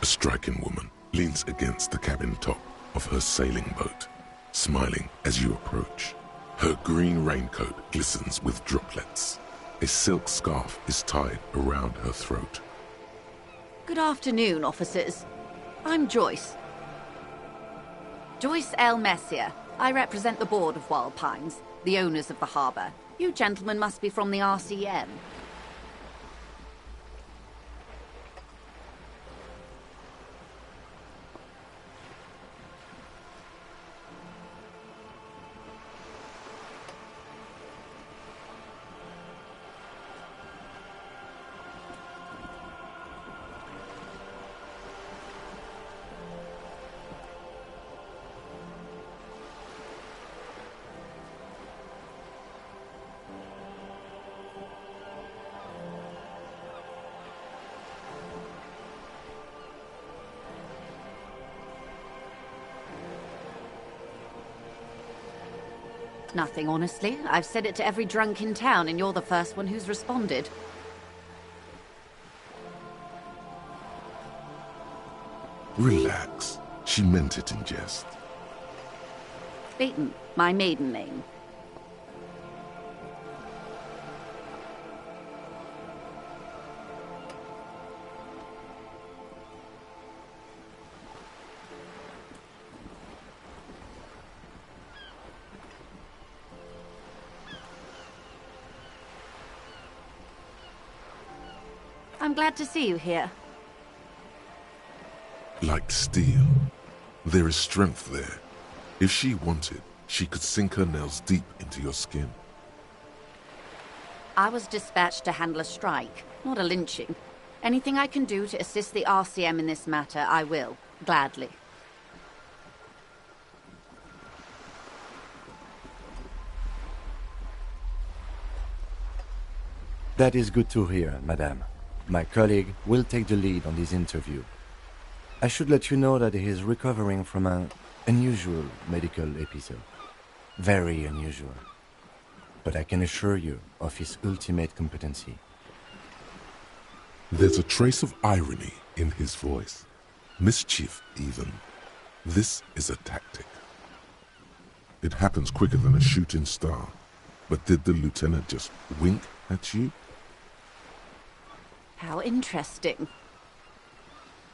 A striking woman leans against the cabin top of her sailing boat, smiling as you approach. Her green raincoat glistens with droplets. A silk scarf is tied around her throat. Good afternoon, officers. I'm Joyce. Joyce L. Messier. I represent the board of Wild Pines, the owners of the harbour. You gentlemen must be from the RCM. Nothing, honestly. I've said it to every drunk in town, and you're the first one who's responded. Relax. She meant it in jest. Beaton, my maiden name. I'm glad to see you here. Like steel. There is strength there. If she wanted, she could sink her nails deep into your skin. I was dispatched to handle a strike, not a lynching. Anything I can do to assist the RCM in this matter, I will, gladly. That is good to hear, madame. My colleague will take the lead on this interview. I should let you know that he is recovering from an unusual medical episode. Very unusual. But I can assure you of his ultimate competency. There's a trace of irony in his voice. Mischief, even. This is a tactic. It happens quicker than a shooting star. But did the lieutenant just wink at you? How interesting.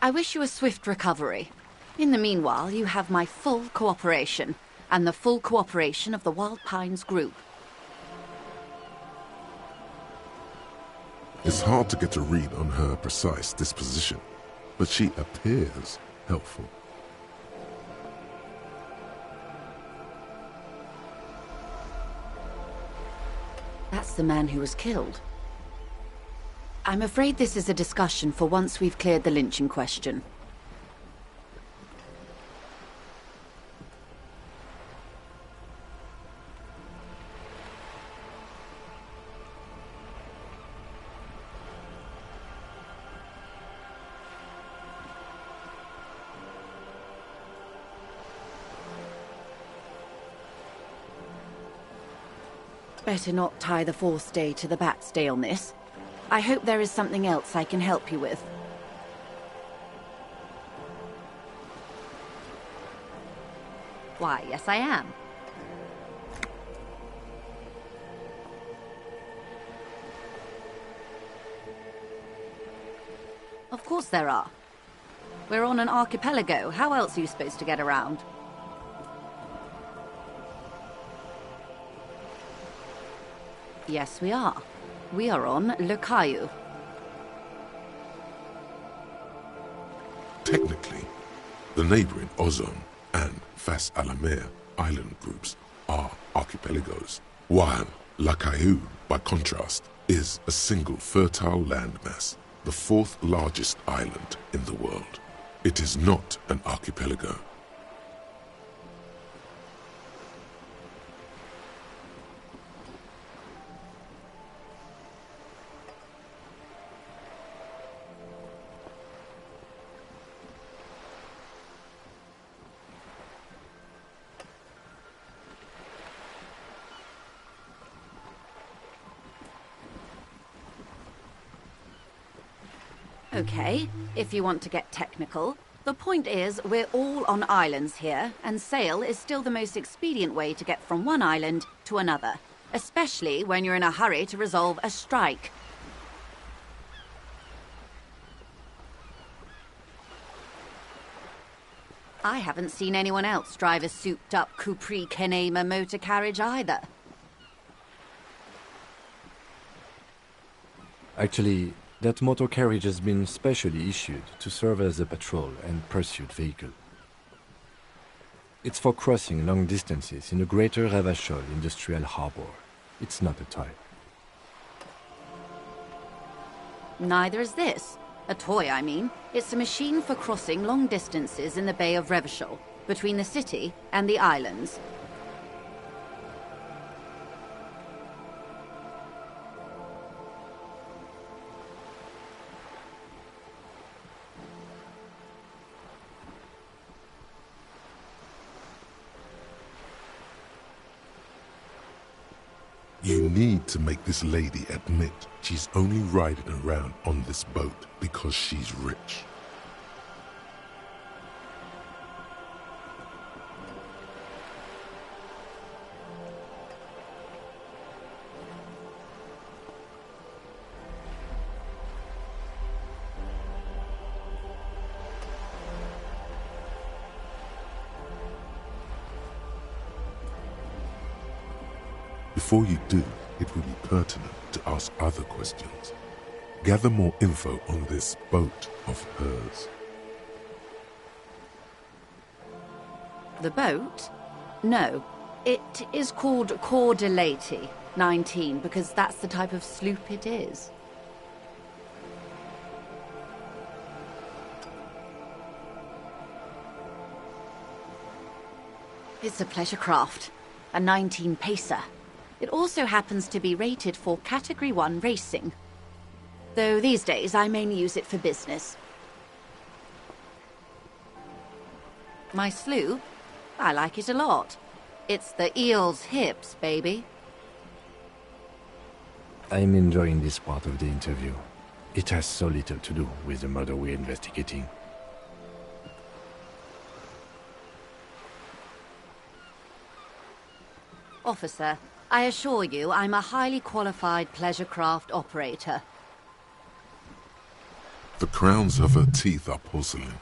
I wish you a swift recovery. In the meanwhile, you have my full cooperation, and the full cooperation of the Wild Pines group. It's hard to get a read on her precise disposition, but she appears helpful. That's the man who was killed. I'm afraid this is a discussion for once we've cleared the lynching question. Better not tie the forestay to the backstay on this. I hope there is something else I can help you with. Why, yes I am. Of course there are. We're on an archipelago. How else are you supposed to get around? Yes, we are. We are on Le Caillou. Technically, the neighboring Ozone and Fas Alamer island groups are archipelagos, while La Caillou, by contrast, is a single fertile landmass, the fourth largest island in the world. It is not an archipelago. Okay, if you want to get technical. The point is, we're all on islands here, and sail is still the most expedient way to get from one island to another, especially when you're in a hurry to resolve a strike. I haven't seen anyone else drive a souped-up Capri Kenema motor carriage either. Actually, that motor carriage has been specially issued to serve as a patrol and pursuit vehicle. It's for crossing long distances in the greater Ravachol industrial harbor. It's not a toy. Neither is this. A toy, I mean. It's a machine for crossing long distances in the Bay of Revachol, between the city and the islands. You need to make this lady admit she's only riding around on this boat because she's rich. Before you do, it will be pertinent to ask other questions. Gather more info on this boat of hers. The boat? No. It is called Cor de Leyte 19 because that's the type of sloop it is. It's a pleasure craft, a 19 pacer. It also happens to be rated for Category 1 racing. Though these days I mainly use it for business. My sloop? I like it a lot. It's the eel's hips, baby. I'm enjoying this part of the interview. It has so little to do with the murder we're investigating. Officer, I assure you I'm a highly qualified pleasure craft operator. The crowns of her teeth are porcelain,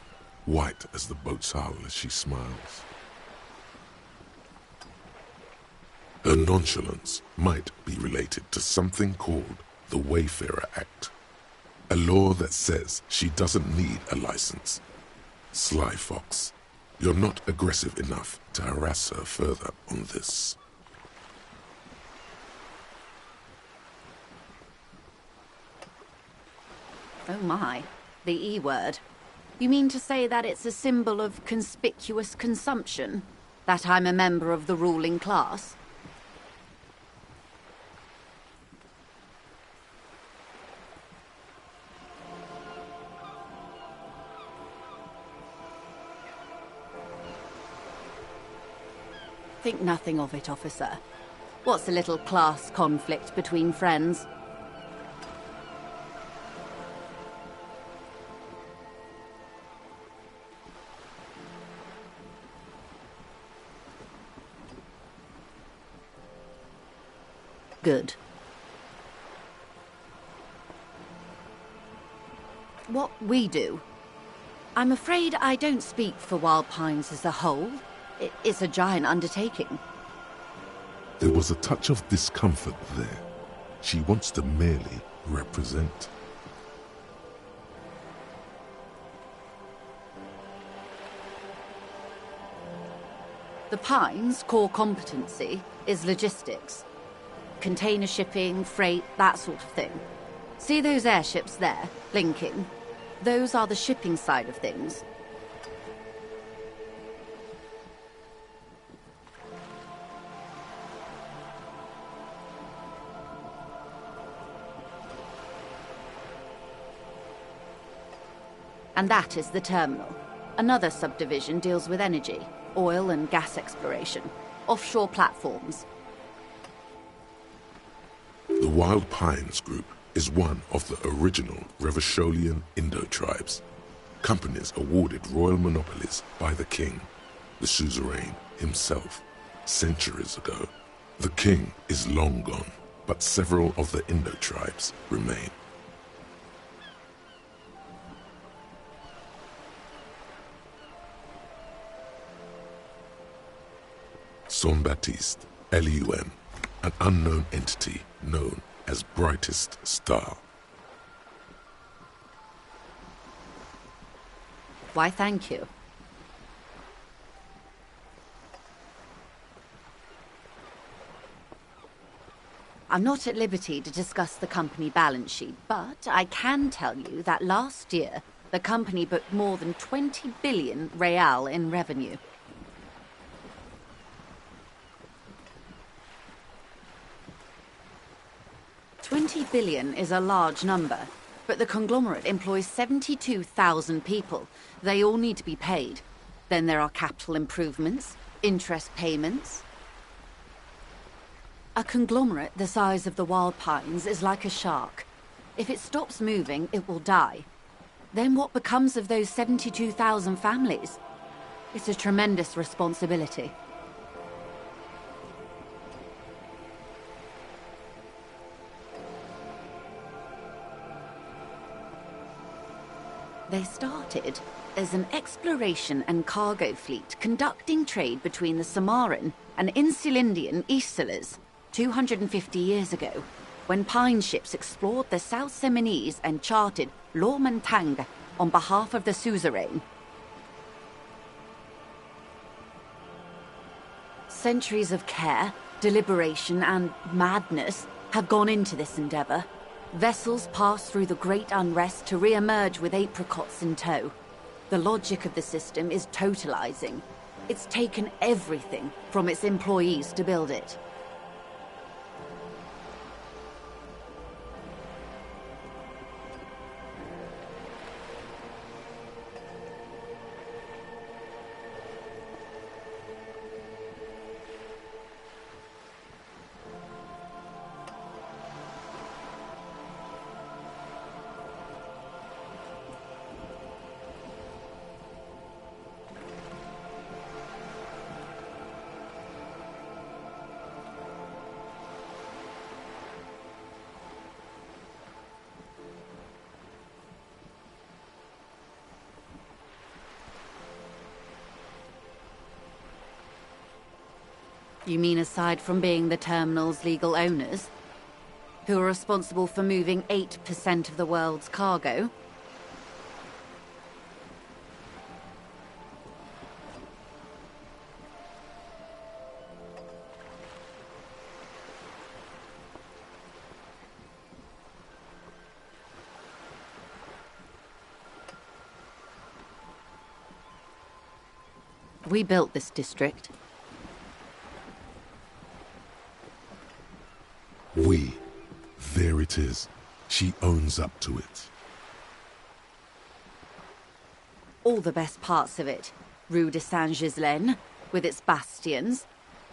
white as the boat's hull as she smiles. Her nonchalance might be related to something called the Wayfarer Act, a law that says she doesn't need a license. Sly fox, you're not aggressive enough to harass her further on this. Oh my, the E word. You mean to say that it's a symbol of conspicuous consumption? That I'm a member of the ruling class? Think nothing of it, officer. What's a little class conflict between friends? Good. What we do? I'm afraid I don't speak for Wild Pines as a whole. It's a giant undertaking. There was a touch of discomfort there. She wants to merely represent. The Pines' core competency is logistics. Container shipping, freight, that sort of thing. See those airships there, blinking? Those are the shipping side of things. And that is the terminal. Another subdivision deals with energy, oil and gas exploration, offshore platforms. The Wild Pines Group is one of the original Revacholian Indo-tribes. Companies awarded royal monopolies by the king, the suzerain himself, centuries ago. The king is long gone, but several of the Indo-tribes remain. Saint-Baptiste, Elysium, an unknown entity known as Brightest Star. Why, thank you. I'm not at liberty to discuss the company balance sheet, but I can tell you that last year, the company booked more than 20 billion real in revenue. $20 billion is a large number, but the conglomerate employs 72,000 people. They all need to be paid. Then there are capital improvements, interest payments. A conglomerate the size of the Wild Pines is like a shark. If it stops moving, it will die. Then what becomes of those 72,000 families? It's a tremendous responsibility. They started as an exploration and cargo fleet conducting trade between the Samaran and Insulindian Isolas 250 years ago, when pine ships explored the South Seminese and charted Lomantang on behalf of the suzerain. Centuries of care, deliberation, and madness have gone into this endeavor. Vessels pass through the Great Unrest to re-emerge with apricots in tow. The logic of the system is totalizing. It's taken everything from its employees to build it. You mean aside from being the terminal's legal owners, who are responsible for moving 8% of the world's cargo? We built this district. We. There it is. She owns up to it. All the best parts of it. Rue de Saint-Ghislain, with its bastions.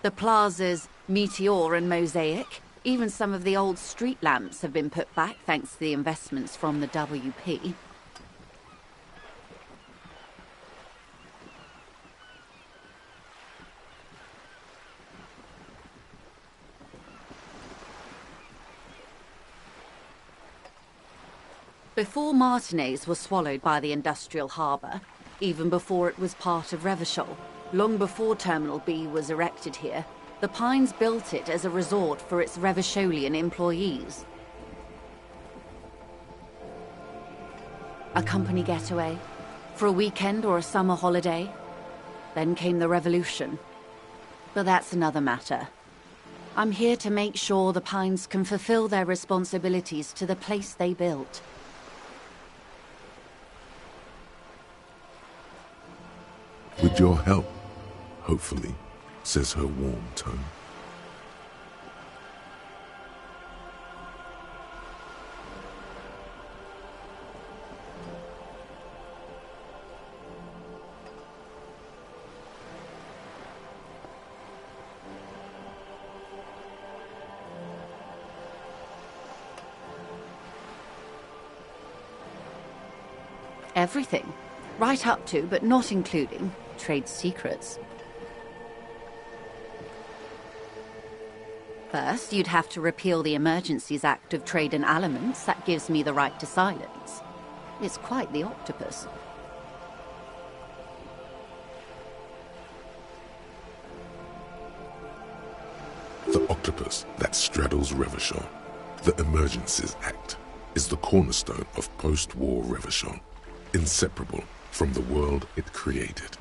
The plazas Meteor and Mosaic. Even some of the old street lamps have been put back thanks to the investments from the WP. Before Martinez was swallowed by the industrial harbour, even before it was part of Revachol, long before Terminal B was erected here, the Pines built it as a resort for its Revacholian employees. A company getaway, for a weekend or a summer holiday. Then came the revolution. But that's another matter. I'm here to make sure the Pines can fulfill their responsibilities to the place they built. With your help, hopefully, says her warm tone. Everything. Right up to, but not including, trade secrets. First, you'd have to repeal the Emergencies Act of Trade in Aliments that gives me the right to silence. It's quite the octopus. The octopus that straddles Revachol, the Emergencies Act, is the cornerstone of post-war Revachol, inseparable from the world it created.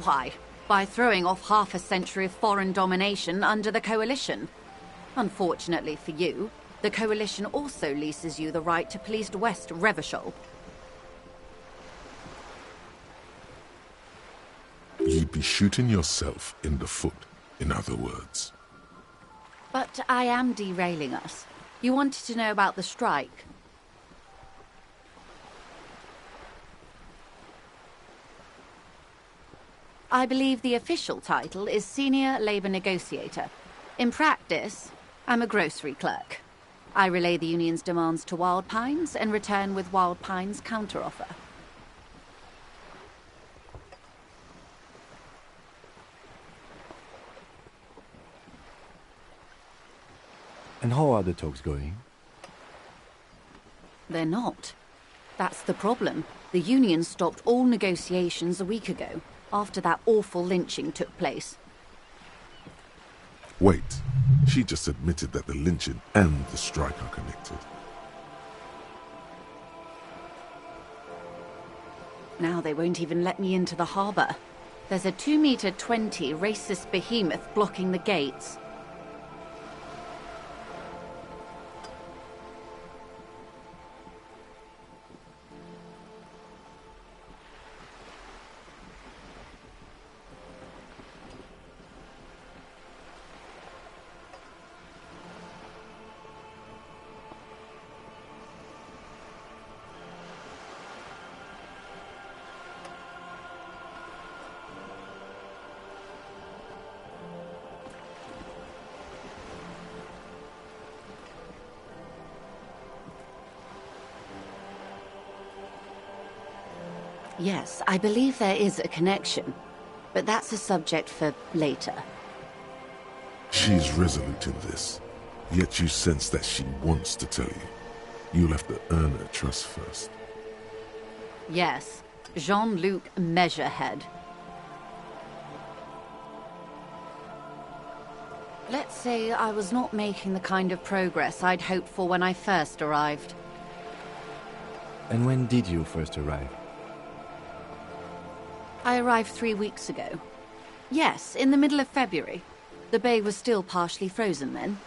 Why? By throwing off half a century of foreign domination under the Coalition. Unfortunately for you, the Coalition also leases you the right to police West Revachol. You'd be shooting yourself in the foot, in other words. But I am derailing us. You wanted to know about the strike. I believe the official title is Senior Labour Negotiator. In practice, I'm a grocery clerk. I relay the union's demands to Wild Pines and return with Wild Pines' counteroffer. And how are the talks going? They're not. That's the problem. The union stopped all negotiations a week ago, after that awful lynching took place. Wait, she just admitted that the lynching and the strike are connected. Now they won't even let me into the harbour. There's a 2-meter 20 racist behemoth blocking the gates. Yes, I believe there is a connection, but that's a subject for later. She's resolute in this, yet you sense that she wants to tell you. You'll have to earn her trust first. Yes, Jean-Luc Measurehead. Let's say I was not making the kind of progress I'd hoped for when I first arrived. And when did you first arrive? I arrived 3 weeks ago. Yes, in the middle of February. The bay was still partially frozen then.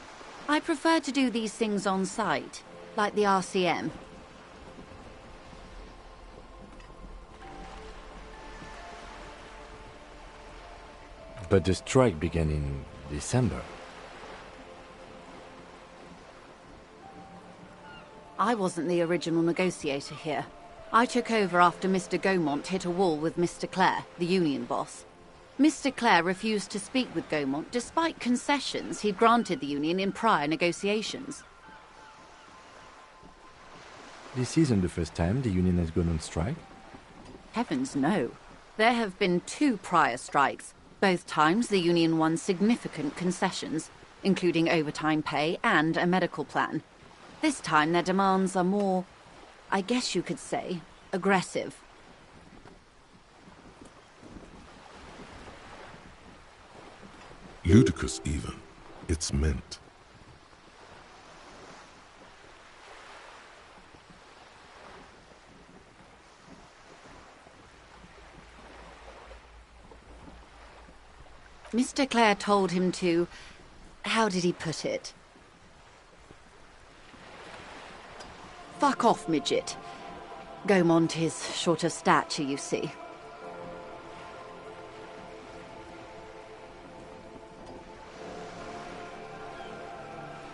I prefer to do these things on site, like the RCM. But the strike began in December. I wasn't the original negotiator here. I took over after Mr. Gaumont hit a wall with Mr. Clare, the union boss. Mr. Clare refused to speak with Gaumont despite concessions he'd granted the union in prior negotiations. This isn't the first time the union has gone on strike? Heavens no. There have been 2 prior strikes. Both times the union won significant concessions, including overtime pay and a medical plan. This time their demands are more, I guess you could say, aggressive. Ludicrous even, it's meant. Mr. Clare told him to... how did he put it? Fuck off, midget. Gaumont is short of stature, you see.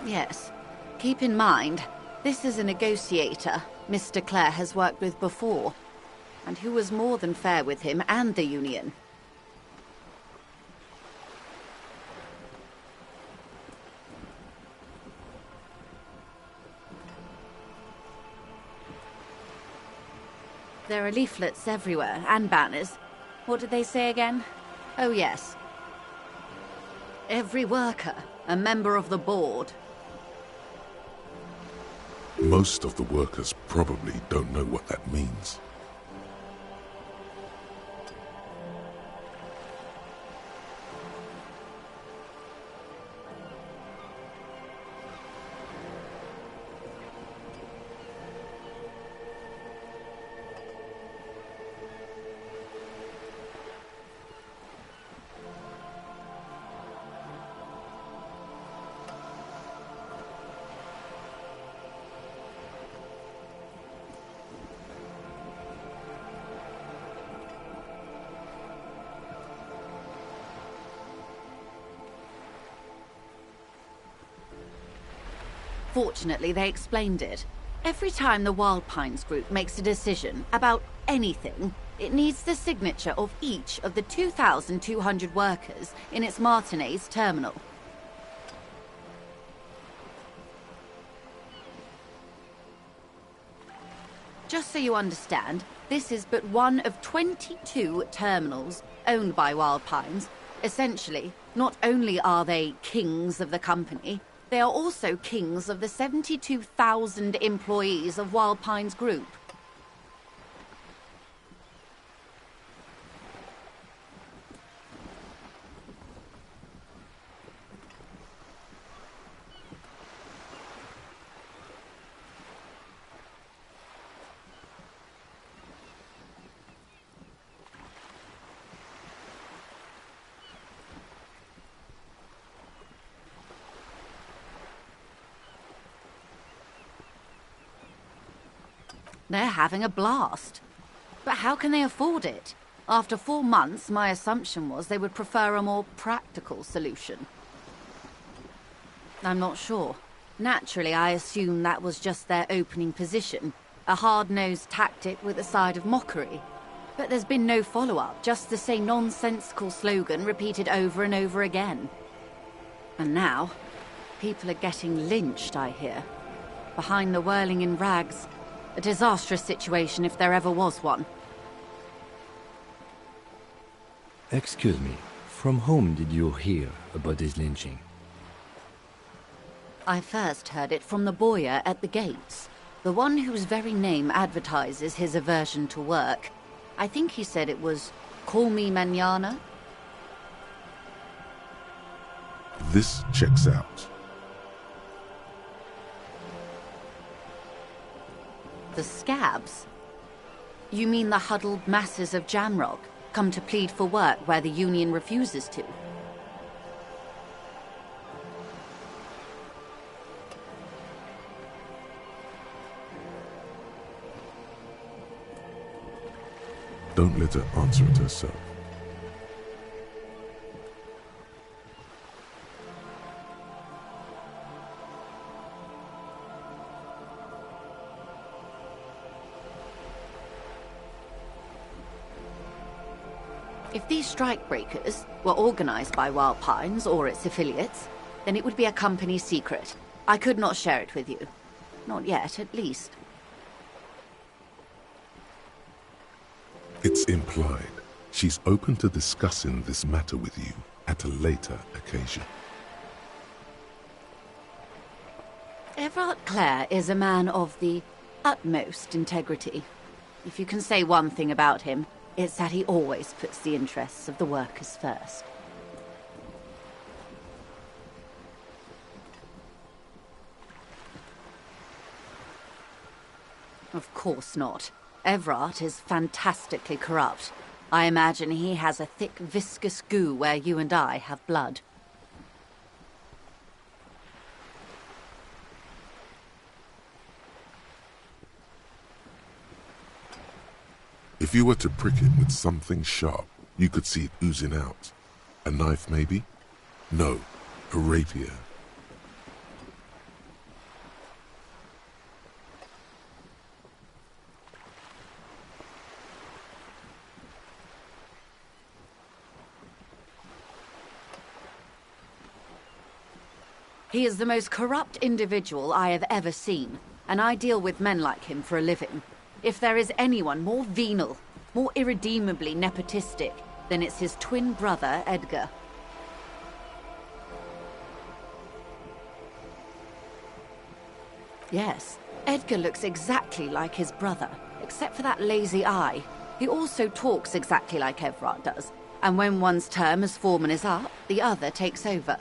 Yes. Keep in mind, this is a negotiator Mr. Clare has worked with before, and who was more than fair with him and the union. There are leaflets everywhere, and banners. What did they say again? Oh yes. Every worker, a member of the board. Most of the workers probably don't know what that means. Fortunately, they explained it. Every time the Wild Pines group makes a decision about anything, it needs the signature of each of the 2,200 workers in its Martinez terminal. Just so you understand, this is but one of 22 terminals owned by Wild Pines. Essentially, not only are they kings of the company, they are also kings of the 72,000 employees of Wild Pines Group. They're having a blast. But how can they afford it? After 4 months, my assumption was they would prefer a more practical solution. I'm not sure. Naturally, I assume that was just their opening position, a hard-nosed tactic with a side of mockery. But there's been no follow-up, just the same nonsensical slogan repeated over and over again. And now, people are getting lynched, I hear. Behind the whirling in rags. A disastrous situation if there ever was one. Excuse me, from whom did you hear about this lynching? I first heard it from the bowyer at the gates, the one whose very name advertises his aversion to work. I think he said it was, "Call me mañana." This checks out. The scabs? You mean the huddled masses of Jamrock, come to plead for work where the Union refuses to? Don't let her answer it herself. If these strikebreakers were organized by Wild Pines or its affiliates, then it would be a company secret. I could not share it with you. Not yet, at least. It's implied. She's open to discussing this matter with you at a later occasion. Everard Clare is a man of the utmost integrity. If you can say one thing about him, it's that he always puts the interests of the workers first. Of course not. Everard is fantastically corrupt. I imagine he has a thick, viscous goo where you and I have blood. If you were to prick it with something sharp, you could see it oozing out. A knife, maybe? No, a rapier. He is the most corrupt individual I have ever seen, and I deal with men like him for a living. If there is anyone more venal, more irredeemably nepotistic, then it's his twin brother, Edgar. Yes, Edgar looks exactly like his brother, except for that lazy eye. He also talks exactly like Evrart does, and when one's term as foreman is up, the other takes over.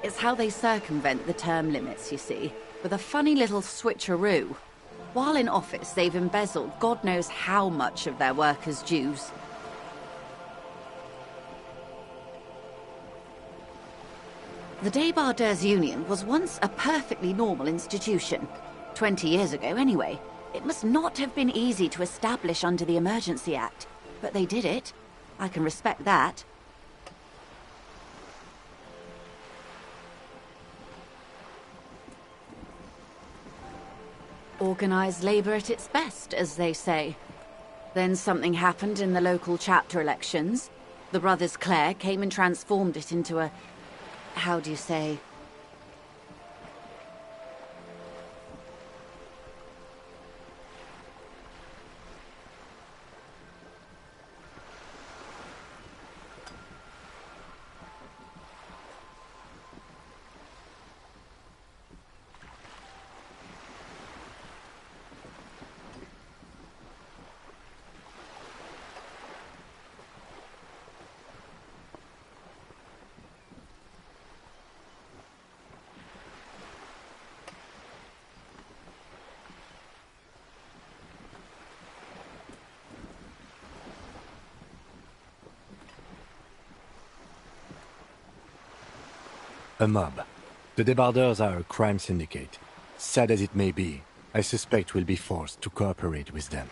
It's how they circumvent the term limits, you see, with a funny little switcheroo. While in office, they've embezzled God knows how much of their workers' dues. The Debarders Union was once a perfectly normal institution. 20 years ago, anyway. It must not have been easy to establish under the Emergency Act, but they did it. I can respect that. Organized labor at its best, as they say. Then something happened in the local chapter elections. The brothers Clare came and transformed it into a... how do you say... A mob. The Debarders are a crime syndicate. Sad as it may be, I suspect we'll be forced to cooperate with them.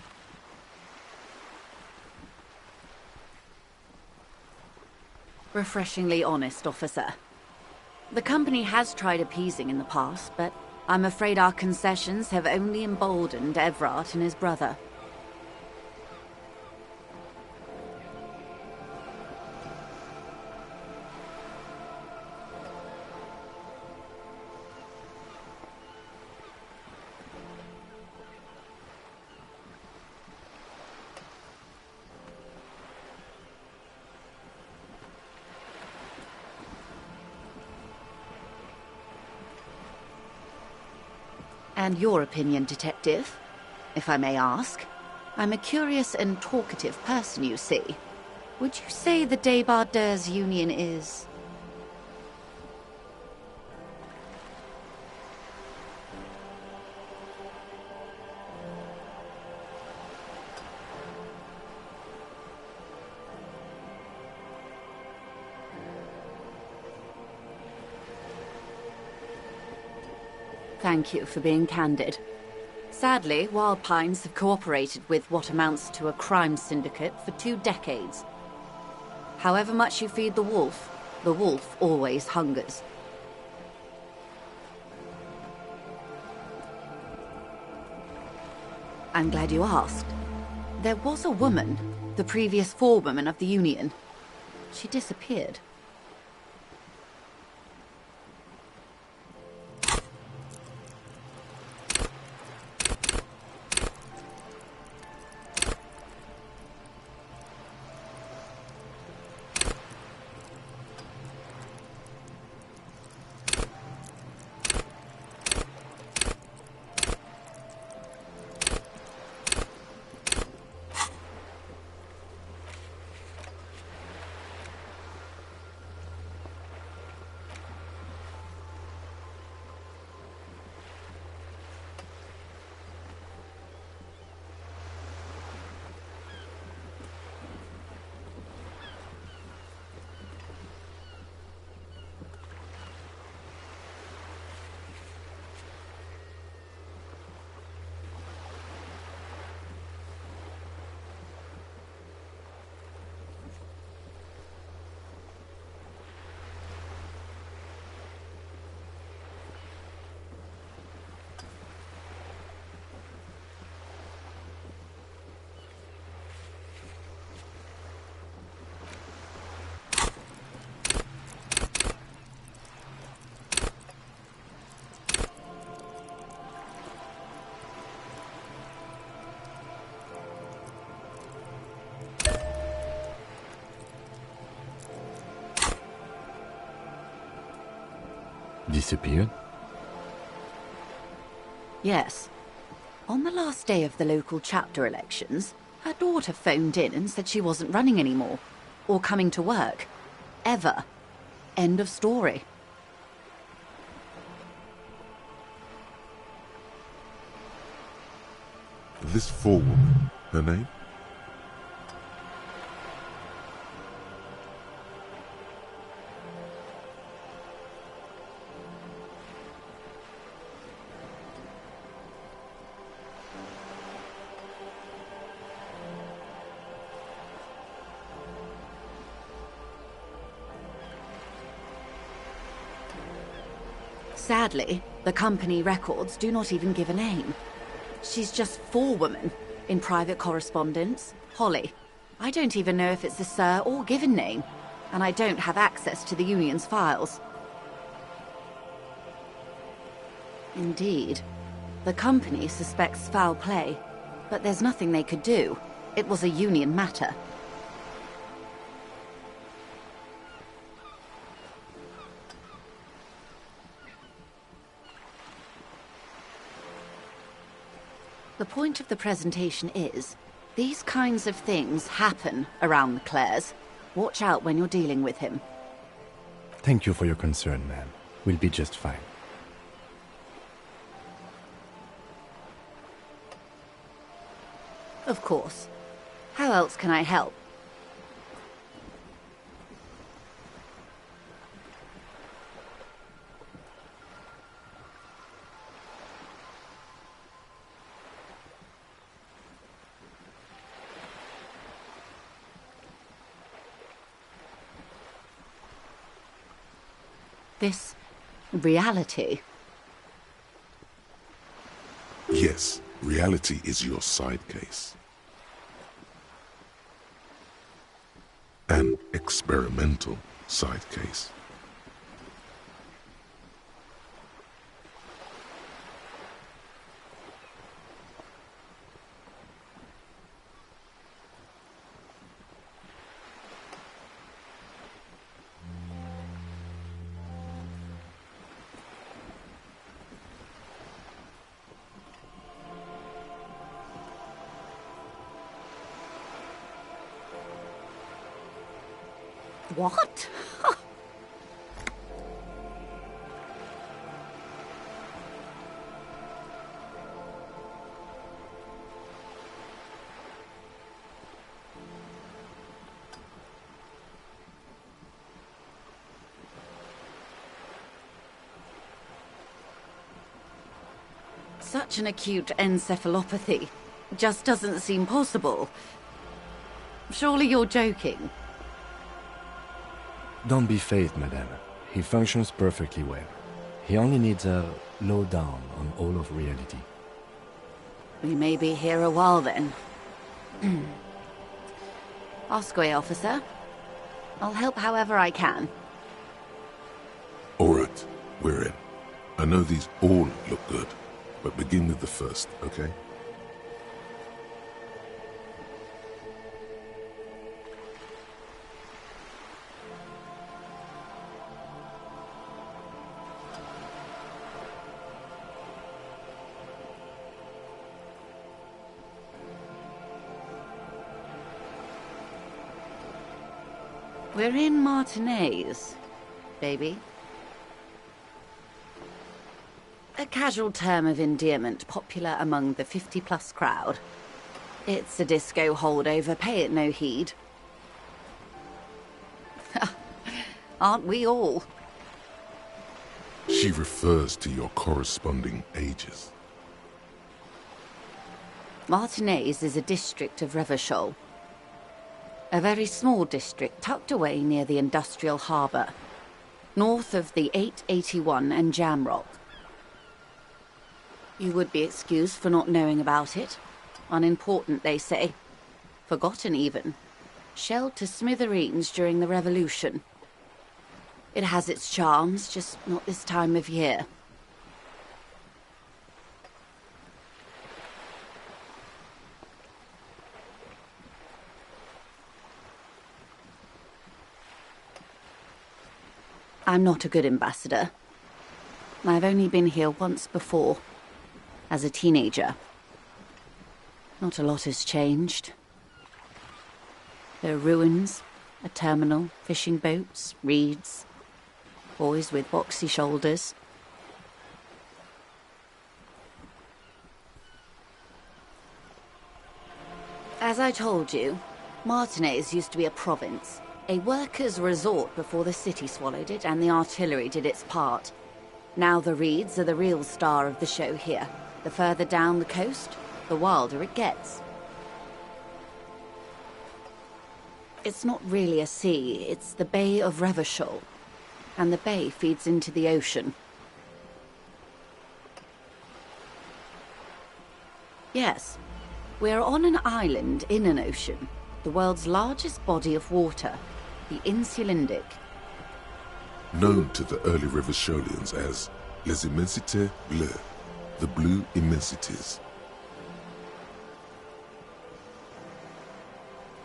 Refreshingly honest, officer. The company has tried appeasing in the past, but I'm afraid our concessions have only emboldened Evrart and his brother. And your opinion, Detective, if I may ask? I'm a curious and talkative person, you see. Would you say the Debarders Union is... Thank you for being candid. Sadly, Wild Pines have cooperated with what amounts to a crime syndicate for 2 decades. However much you feed the wolf always hungers. I'm glad you asked. There was a woman, the previous forewoman of the Union. She disappeared. Disappeared? Yes. On the last day of the local chapter elections, her daughter phoned in and said she wasn't running anymore, or coming to work. Ever. End of story. This forewoman, her name? Sadly, the company records do not even give a name. She's just forewoman in private correspondence, Holly. I don't even know if it's a sir or given name, and I don't have access to the union's files. Indeed. The company suspects foul play, but there's nothing they could do. It was a union matter. The point of the presentation is, these kinds of things happen around the Clares. Watch out when you're dealing with him. Thank you for your concern, ma'am. We'll be just fine. Of course. How else can I help? This reality. Yes, reality is your side case. An experimental side case. What? Such an acute encephalopathy just doesn't seem possible. Surely you're joking. Don't be phased, madame. He functions perfectly well. He only needs a lowdown on all of reality. We may be here a while then. Ask away, officer. I'll help however I can. All right, we're in. I know these all look good, but begin with the first, okay? We're in Martinez, baby. A casual term of endearment popular among the 50-plus crowd. It's a disco holdover, pay it no heed. Aren't we all? She refers to your corresponding ages. Martinez is a district of Revachol. A very small district tucked away near the industrial harbour, north of the 881 and Jamrock. You would be excused for not knowing about it. Unimportant, they say. Forgotten, even. Shelled to smithereens during the Revolution. It has its charms, just not this time of year. I'm not a good ambassador. I've only been here once before, as a teenager. Not a lot has changed. There are ruins, a terminal, fishing boats, reeds, boys with boxy shoulders. As I told you, Martinez used to be a province, a workers' resort before the city swallowed it and the artillery did its part. Now the reeds are the real star of the show here. The further down the coast, the wilder it gets. It's not really a sea, it's the Bay of Revachol, and the bay feeds into the ocean. Yes, we're on an island in an ocean, the world's largest body of water, the Insulindic. Known to the early Revacholians as Les Immensités Bleues, the Blue Immensities.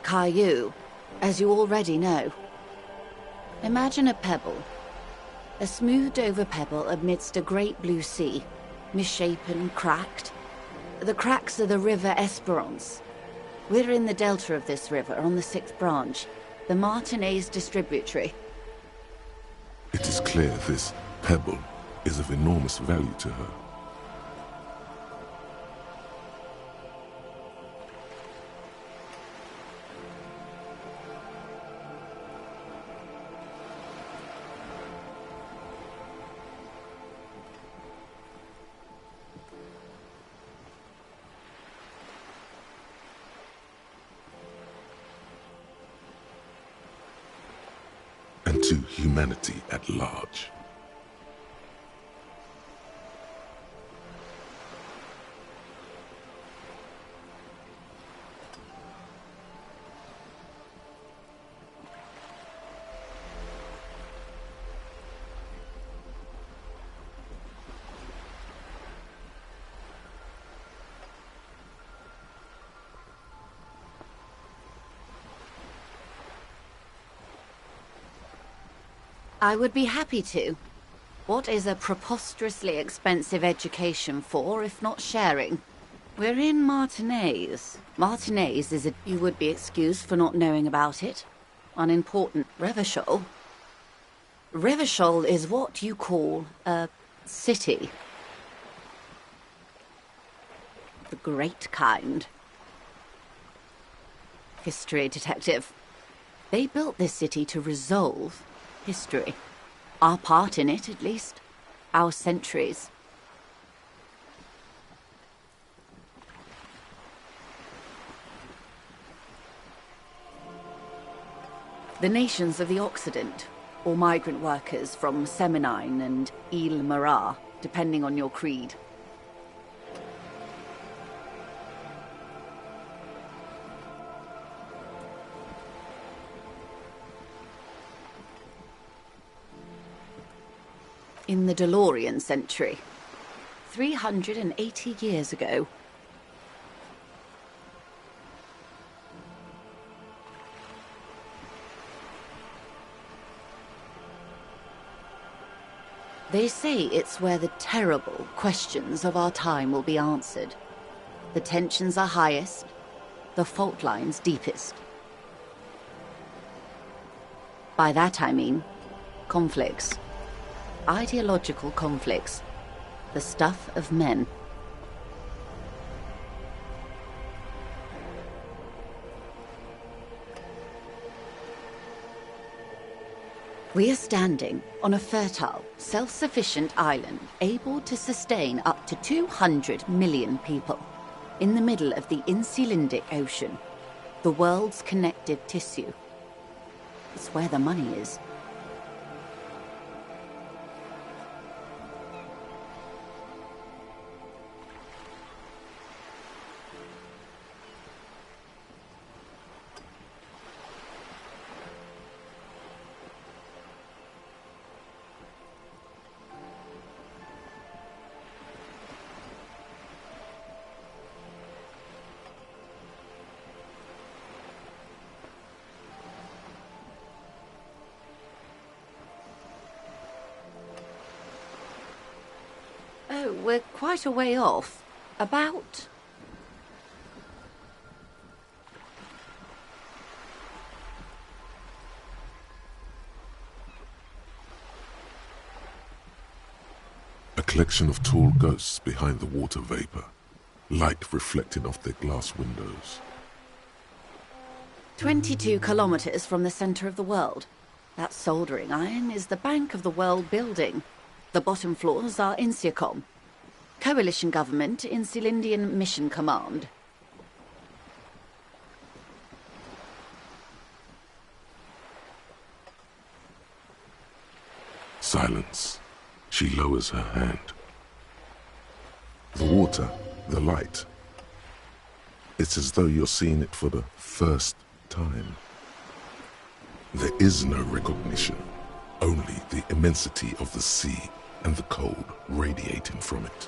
Caillou, as you already know. Imagine a pebble. A smoothed-over pebble amidst a great blue sea, misshapen, cracked. The cracks are the River Esperance. We're in the delta of this river, on the 6th branch, the Martinez distributary. It is clear this pebble is of enormous value to her. And to humanity at large. I would be happy to. What is a preposterously expensive education for, if not sharing? We're in Martinez. Martinez is a... You would be excused for not knowing about it. Unimportant. Revachol? Revachol is what you call a city. The great kind. History detective. They built this city to resolve history. Our part in it, at least. Our centuries. The nations of the Occident, or migrant workers from Semenine and Ile Marat, depending on your creed. In the DeLorean century, 380 years ago. They say it's where the terrible questions of our time will be answered. The tensions are highest, the fault lines deepest. By that I mean conflicts. Ideological conflicts, the stuff of men. We are standing on a fertile, self-sufficient island able to sustain up to 200 million people in the middle of the Insulindic Ocean, the world's connective tissue. It's where the money is. No, we're quite a way off. About... A collection of tall ghosts behind the water vapor, light reflecting off their glass windows. 22 kilometers from the center of the world. That soldering iron is the bank of the world building. The bottom floors are Insiacom. Coalition government, Insulindian Mission Command. Silence. She lowers her hand. The water, the light. It's as though you're seeing it for the first time. There is no recognition, only the immensity of the sea and the cold radiating from it.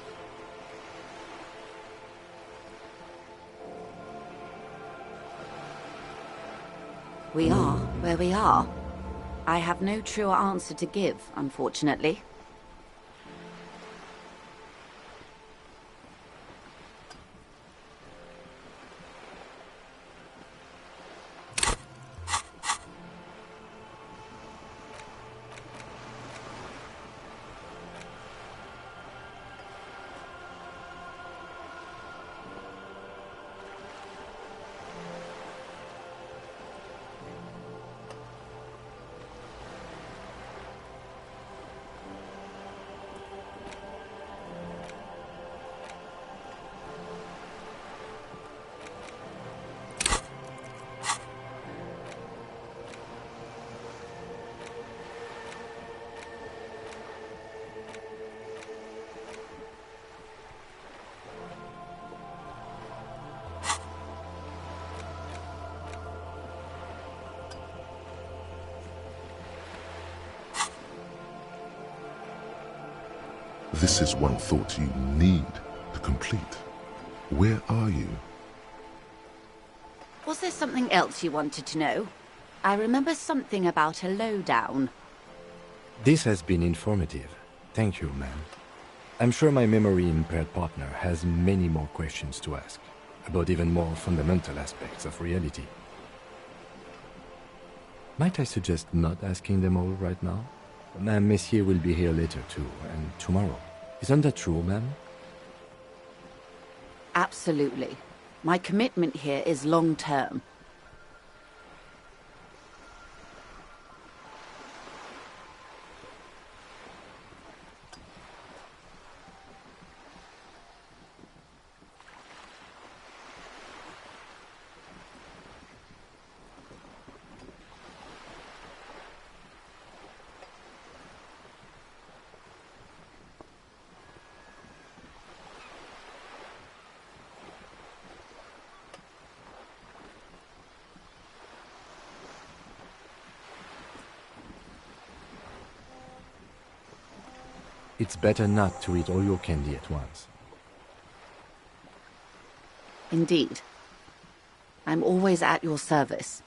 We are where we are. I have no truer answer to give, unfortunately. This is one thought you need to complete. Where are you? Was there something else you wanted to know? I remember something about a lowdown. This has been informative. Thank you, ma'am. I'm sure my memory-impaired partner has many more questions to ask, about even more fundamental aspects of reality. Might I suggest not asking them all right now? Ma'am, Messier will be here later too, and tomorrow. Isn't that true, ma'am? Absolutely. My commitment here is long-term. It's better not to eat all your candy at once. Indeed. I'm always at your service.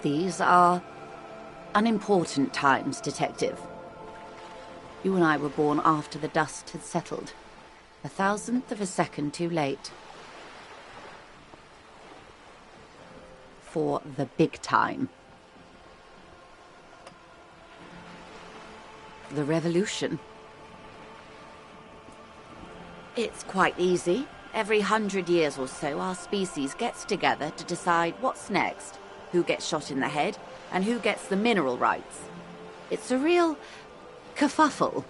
These are unimportant times, Detective. You and I were born after the dust had settled. 1,000th of a second too late. For the big time. The revolution. It's quite easy. Every 100 years or so, our species gets together to decide what's next, who gets shot in the head, and who gets the mineral rights. It's a real kerfuffle.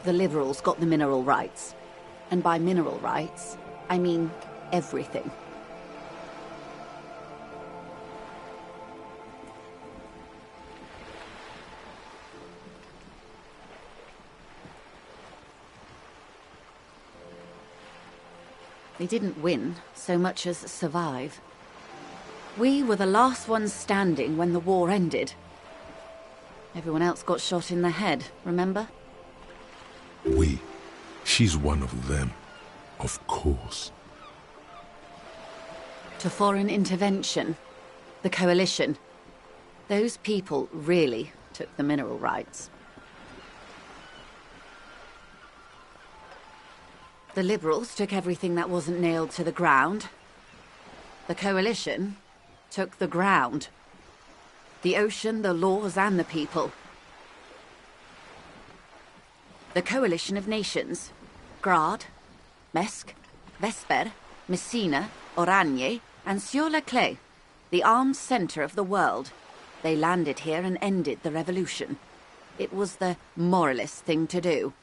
The liberals got the mineral rights. And by mineral rights, I mean everything. They didn't win so much as survive. We were the last ones standing when the war ended. Everyone else got shot in the head, remember? We. She's one of them. Of course. To foreign intervention. The coalition. Those people really took the mineral rights. The Liberals took everything that wasn't nailed to the ground. The coalition took the ground. The ocean, the laws, and the people. The coalition of nations. Grad, Mesk, Vesper, Messina, Oranje, and Sur-le-Clay, the armed center of the world. They landed here and ended the revolution. It was the moralist thing to do.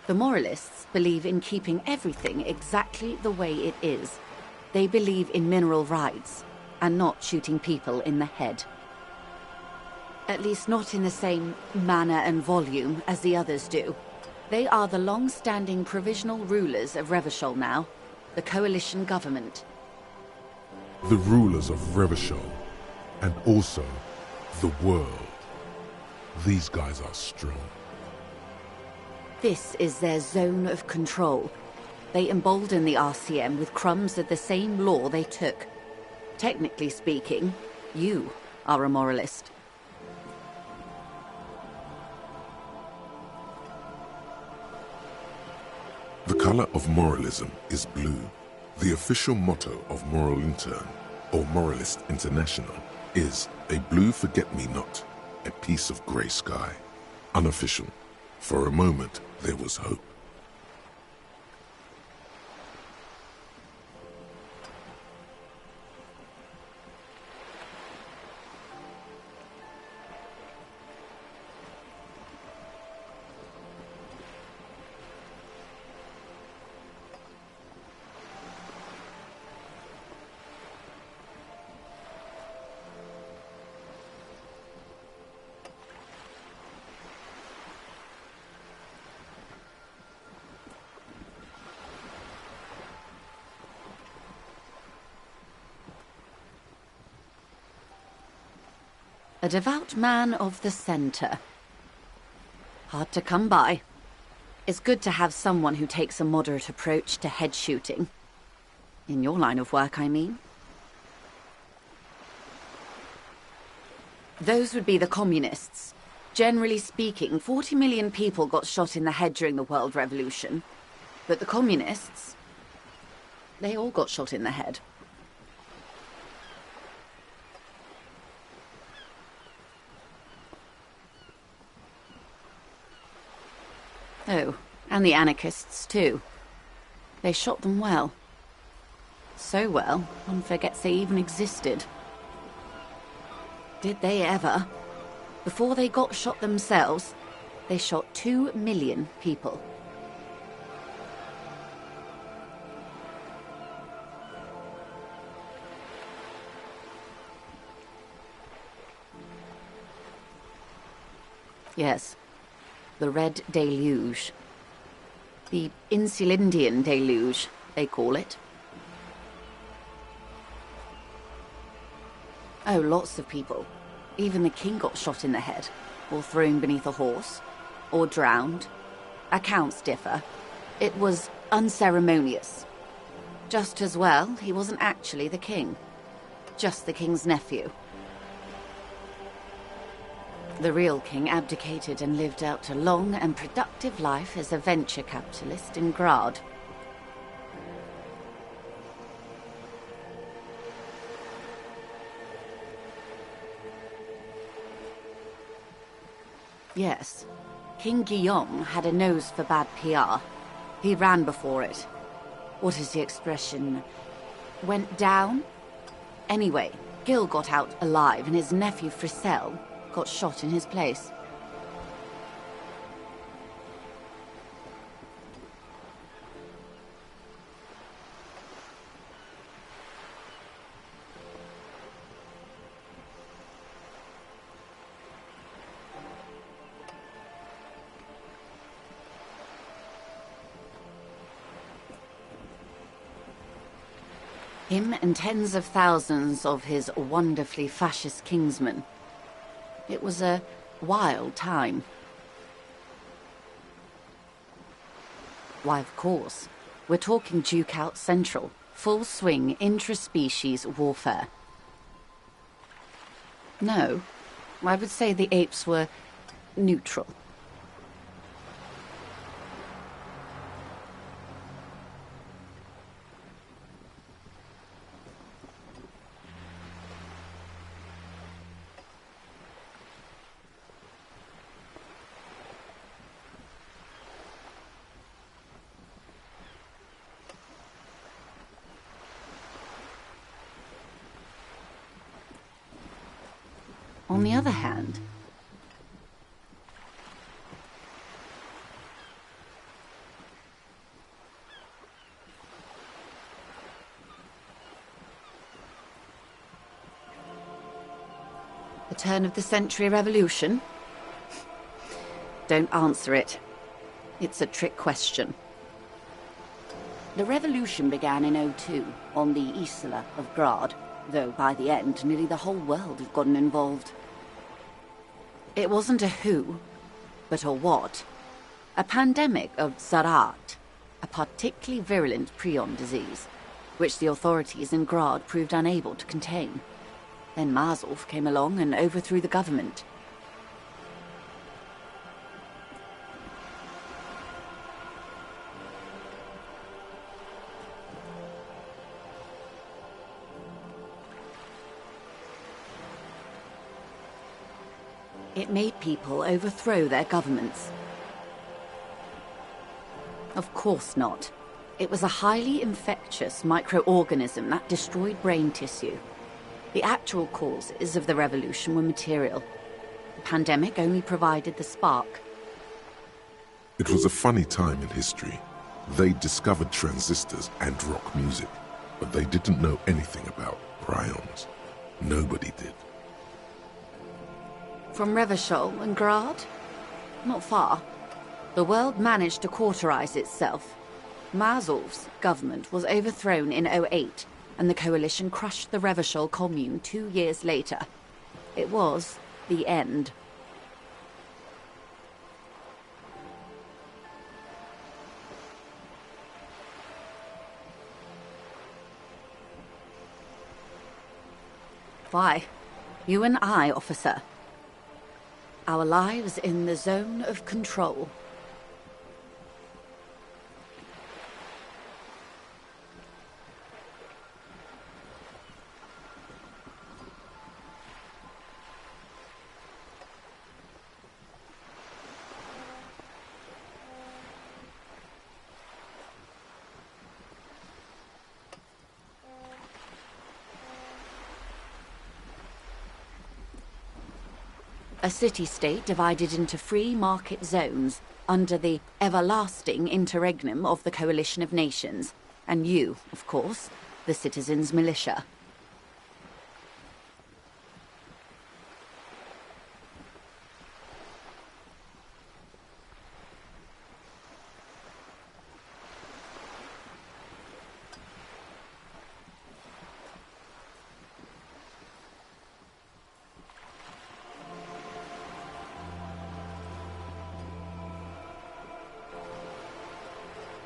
The moralists believe in keeping everything exactly the way it is. They believe in mineral rights, and not shooting people in the head. At least not in the same manner and volume as the others do. They are the long-standing provisional rulers of Revachol now, the coalition government. The rulers of Revachol, and also the world. These guys are strong. This is their zone of control. They embolden the RCM with crumbs of the same law they took. Technically speaking, you are a moralist. The color of moralism is blue. The official motto of Moral Intern, or Moralist International, is a blue forget-me-not, a piece of grey sky. Unofficial. For a moment, there was hope. A devout man of the center. Hard to come by. It's good to have someone who takes a moderate approach to head shooting. In your line of work, I mean. Those would be the communists. Generally speaking, 40 million people got shot in the head during the World Revolution. But the communists, they all got shot in the head. Oh, and the anarchists too. They shot them well. So well, one forgets they even existed. Did they ever? Before they got shot themselves, they shot 2 million people. Yes. The Red Deluge. The Insulindian Deluge, they call it. Oh, lots of people. Even the king got shot in the head, or thrown beneath a horse, or drowned. Accounts differ. It was unceremonious. Just as well, he wasn't actually the king. Just the king's nephew. The real king abdicated and lived out a long and productive life as a venture capitalist in Grad. Yes, King Guillaume had a nose for bad PR. He ran before it. What is the expression? Went down? Anyway, Gil got out alive and his nephew Frisell got shot in his place. Him and tens of thousands of his wonderfully fascist kingsmen. It was a wild time. Why, of course. We're talking Duke Out Central. Full swing intra-species warfare. No, I would say the apes were neutral. On the other hand, the turn of the century revolution? Don't answer it. It's a trick question. The revolution began in '02 on the Isla of Grad, though by the end, nearly the whole world had gotten involved. It wasn't a who, but a what. A pandemic of Zarat, a particularly virulent prion disease, which the authorities in Grad proved unable to contain. Then Marzolf came along and overthrew the government. It made people overthrow their governments. Of course not. It was a highly infectious microorganism that destroyed brain tissue. The actual causes of the revolution were material. The pandemic only provided the spark. It was a funny time in history. They discovered transistors and rock music, but they didn't know anything about prions. Nobody did. From Revachol and Grad? Not far. The world managed to cauterize itself. Marzolf's government was overthrown in '08, and the coalition crushed the Revachol commune 2 years later. It was the end. Why? You and I, officer. Our lives in the zone of control. A city-state divided into free market zones under the everlasting interregnum of the Coalition of Nations, and you, of course, the citizens' militia.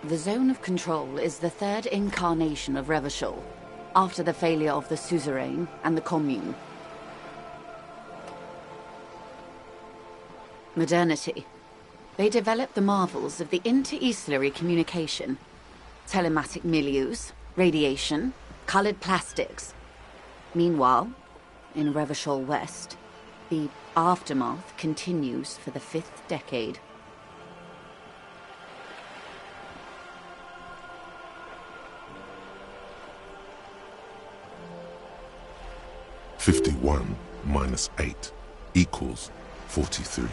The Zone of Control is the third incarnation of Revachol, after the failure of the Suzerain and the Commune. Modernity. They developed the marvels of the inter-eastlery communication, telematic milieus, radiation, colored plastics. Meanwhile, in Revachol West, the aftermath continues for the 5th decade. "51 minus 8 equals 43.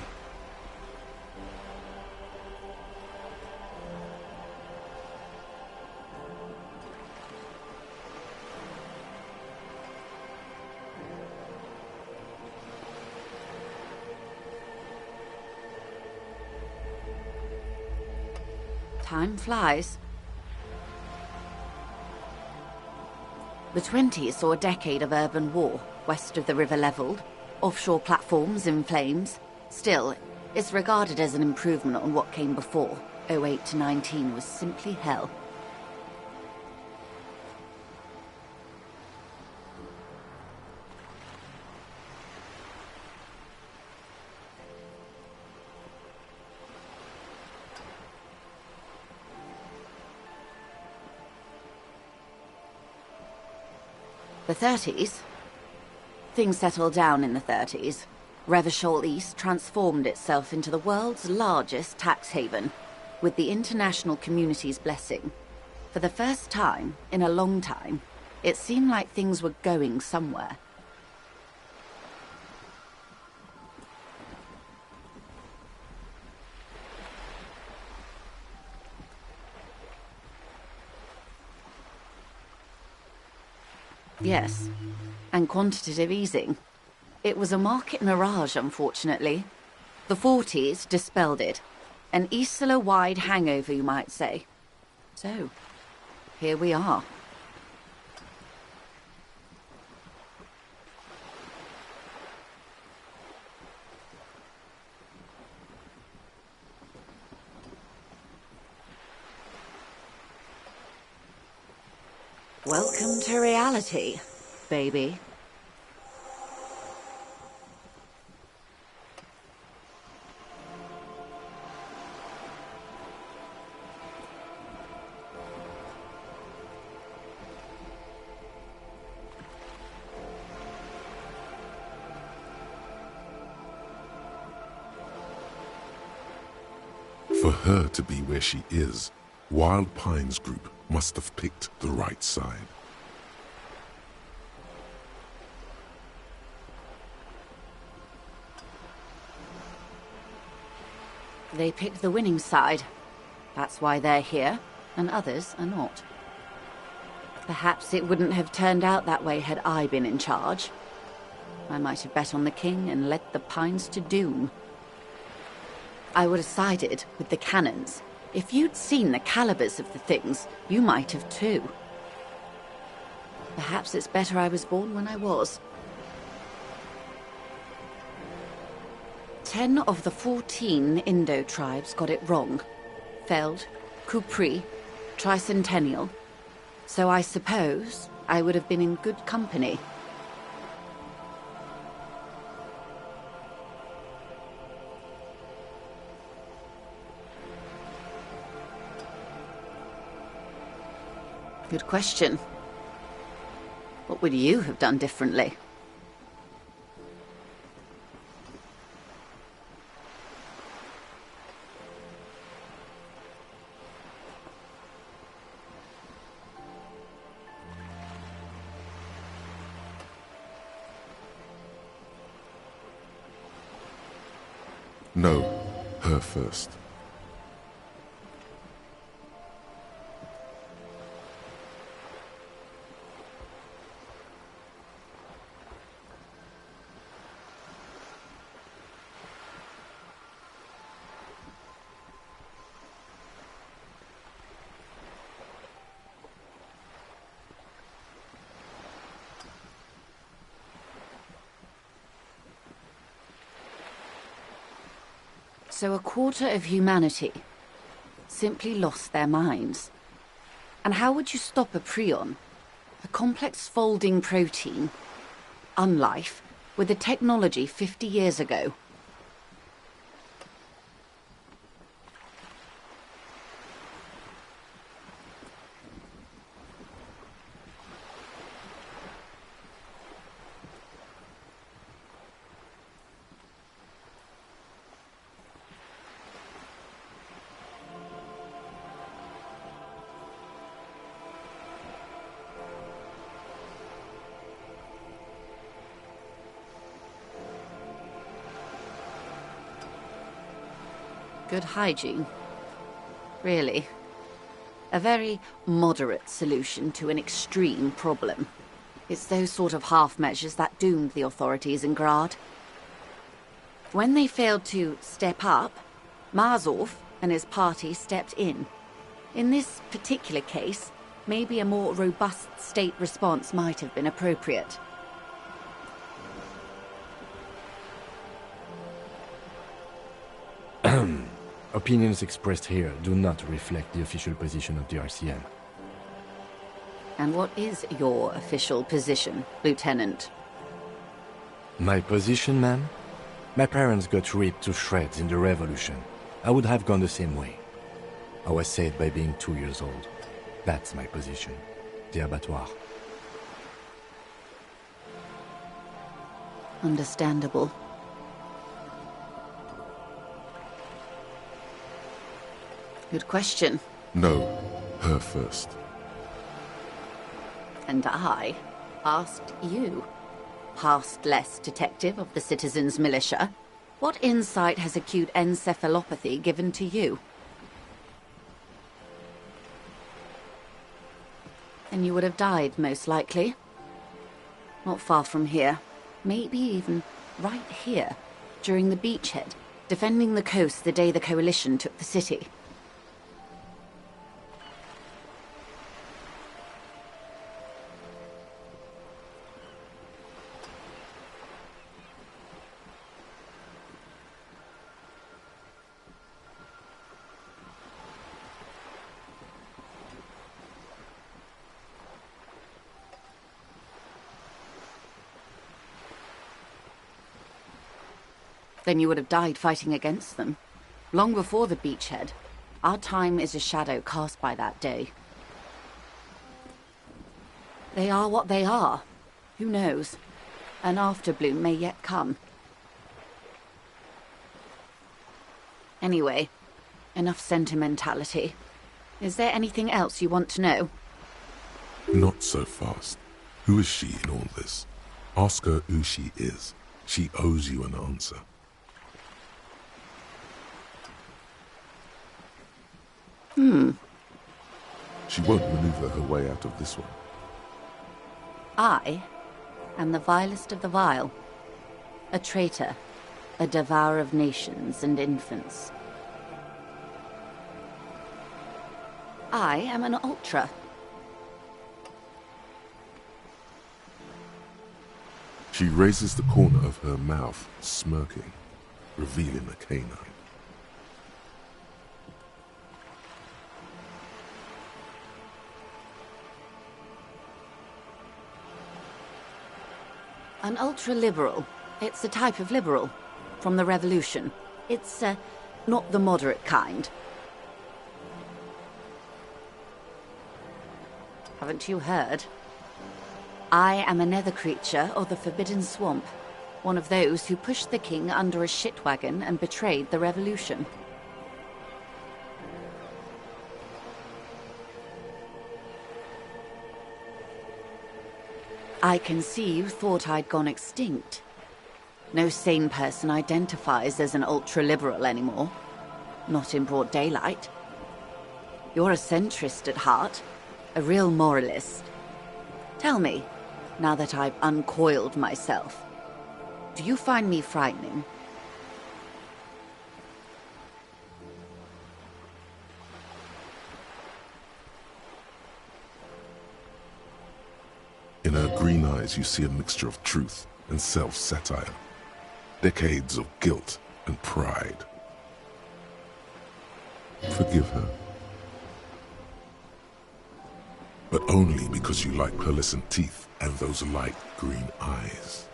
Time flies. The 20s saw a decade of urban war, west of the river leveled, offshore platforms in flames. Still, it's regarded as an improvement on what came before. 08 to 19 was simply hell. The 30s? Things settled down in the 30s. Revachol East transformed itself into the world's largest tax haven, with the international community's blessing. For the first time in a long time, it seemed like things were going somewhere. Yes, and quantitative easing. It was a market mirage, unfortunately. The 40s dispelled it. An Isla-wide hangover, you might say. So, here we are. Welcome to reality, baby. For her to be where she is, Wild Pines Group must have picked the right side. They picked the winning side. That's why they're here, and others are not. Perhaps it wouldn't have turned out that way had I been in charge. I might have bet on the king and led the Pines to doom. I would have sided with the cannons. If you'd seen the calibers of the things, you might have too. Perhaps it's better I was born when I was. 10 of the 14 Indo tribes got it wrong. Feld, Kupri, Tricentennial. So I suppose I would have been in good company. Good question. What would you have done differently? No, her first. So a quarter of humanity. simply lost their minds. And how would you stop a prion, a complex folding protein, unlife, with the technology 50 years ago? Good hygiene. Really. A very moderate solution to an extreme problem. It's those sort of half measures that doomed the authorities in Grad. When they failed to step up, Marzov and his party stepped in. In this particular case, maybe a more robust state response might have been appropriate. Opinions expressed here do not reflect the official position of the RCM. And what is your official position, Lieutenant? My position, ma'am? My parents got ripped to shreds in the revolution. I would have gone the same way. I was saved by being 2 years old. That's my position. The abattoir. Understandable. Good question. No, her first. And I asked you, past-less detective of the Citizens Militia, what insight has acute encephalopathy given to you? And you would have died, most likely. Not far from here. Maybe even right here, during the beachhead, defending the coast the day the Coalition took the city. Then you would have died fighting against them. Long before the beachhead. Our time is a shadow cast by that day. They are what they are. Who knows? An afterbloom may yet come. Anyway, enough sentimentality. Is there anything else you want to know? Not so fast. Who is she in all this? Ask her who she is. She owes you an answer. She won't maneuver her way out of this one. I am the vilest of the vile. A traitor, a devourer of nations and infants. I am an ultra. She raises the corner of her mouth, smirking, revealing a canine. An ultra-liberal. It's a type of liberal. From the revolution. It's, not the moderate kind. Haven't you heard? I am a nether creature of the Forbidden Swamp. One of those who pushed the king under a shit wagon and betrayed the revolution. I can see you thought I'd gone extinct. No sane person identifies as an ultra-liberal anymore. Not in broad daylight. You're a centrist at heart. A real moralist. Tell me, now that I've uncoiled myself, do you find me frightening? In her green eyes you see a mixture of truth and self-satire. Decades of guilt and pride. Forgive her. but only because you like pearlescent teeth and those light green eyes.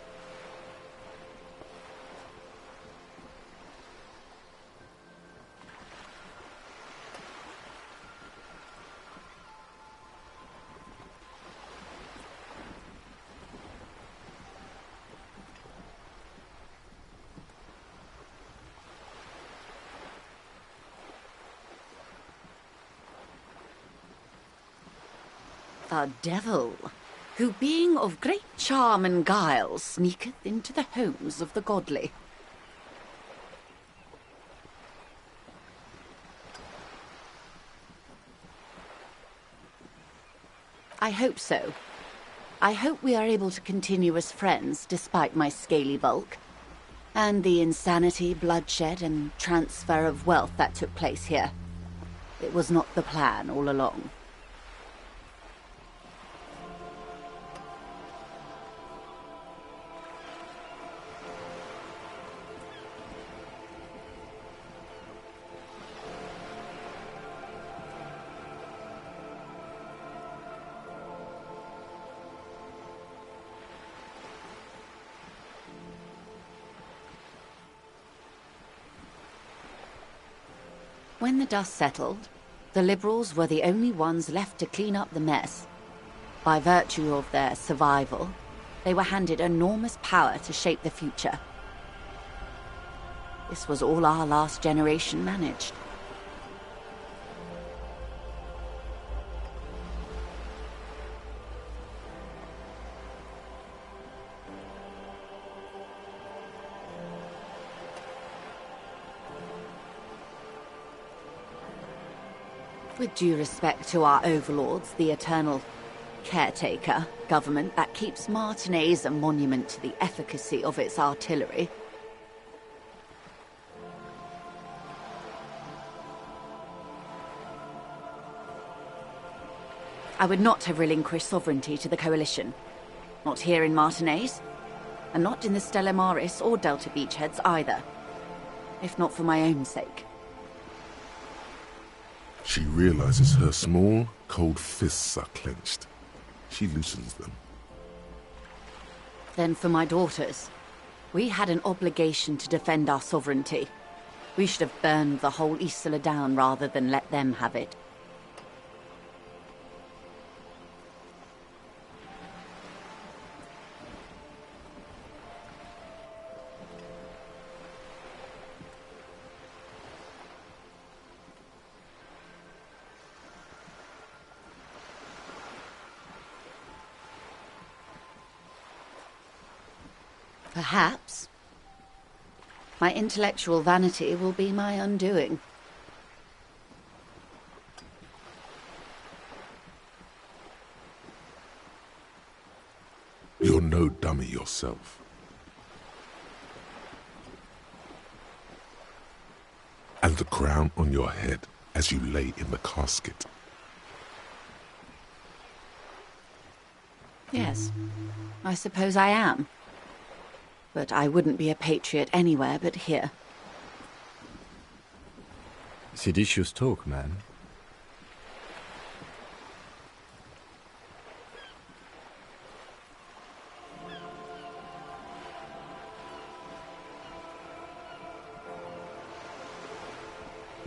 A devil, who being of great charm and guile, sneaketh into the homes of the godly. I hope so. I hope we are able to continue as friends despite my scaly bulk, and the insanity, bloodshed, and transfer of wealth that took place here. It was not the plan all along. When the dust settled, the Liberals were the only ones left to clean up the mess. By virtue of their survival, they were handed enormous power to shape the future. This was all our last generation managed. With due respect to our overlords, the eternal caretaker government that keeps Martinez a monument to the efficacy of its artillery, I would not have relinquished sovereignty to the Coalition. Not here in Martinez, and not in the Stella Maris or Delta Beachheads either. If not for my own sake. She realizes her small, cold fists are clenched. She loosens them. Then for my daughters. We had an obligation to defend our sovereignty. We should have burned the whole Isla down rather than let them have it. Perhaps. My intellectual vanity will be my undoing. You're no dummy yourself. And the crown on your head as you lay in the casket. Yes, I suppose I am. But I wouldn't be a patriot anywhere but here. Seditious talk, man.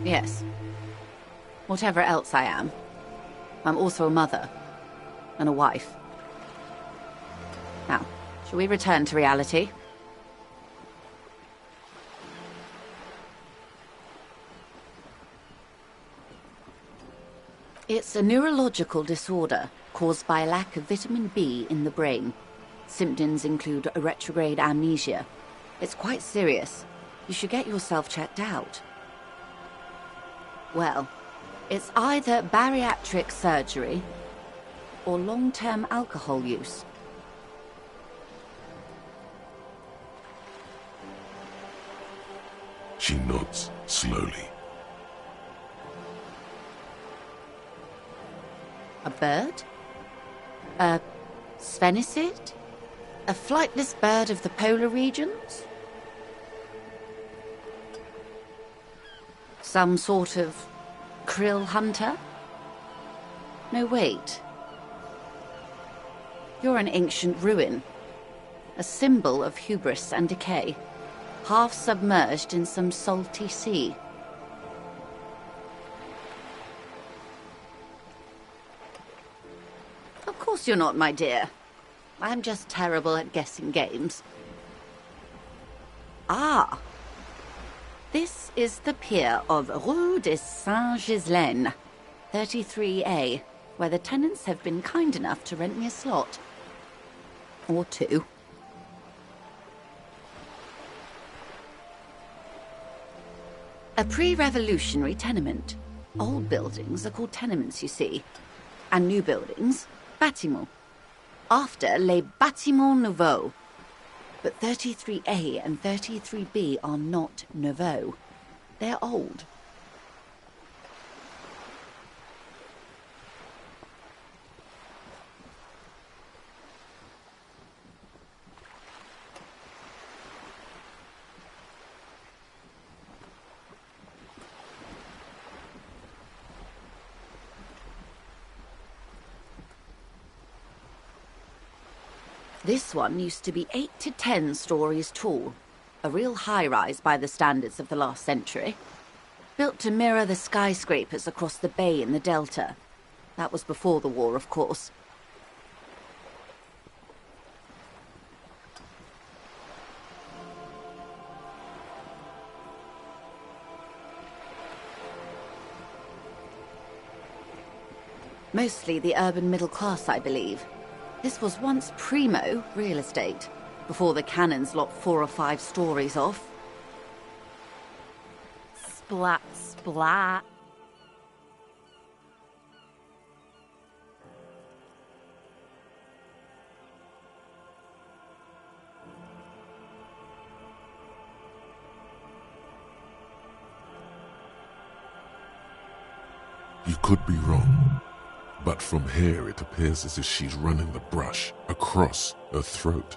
Yes. Whatever else I am, I'm also a mother. And a wife. Now, shall we return to reality? It's a neurological disorder caused by a lack of vitamin B in the brain. Symptoms include a retrograde amnesia. It's quite serious. You should get yourself checked out. Well, it's either bariatric surgery or long-term alcohol use. She nods slowly. A bird? A sphenicid? A flightless bird of the polar regions? Some sort of krill hunter? No, wait. You're an ancient ruin. A symbol of hubris and decay. Half submerged in some salty sea. Of course you're not, my dear. I'm just terrible at guessing games. Ah! This is the pier of Rue de Saint-Ghislain, 33A, where the tenants have been kind enough to rent me a slot. Or two. A pre-revolutionary tenement. Old buildings are called tenements, you see. And new buildings, bâtiments. After les bâtiments nouveaux. But 33A and 33B are not nouveaux. They're old. This one used to be 8 to 10 stories tall. A real high-rise by the standards of the last century. Built to mirror the skyscrapers across the bay in the Delta. That was before the war, of course. Mostly the urban middle class, I believe. This was once primo real estate, before the cannons lopped 4 or 5 stories off. Splat, splat. You could be wrong. But from here it appears as if she's running the brush across her throat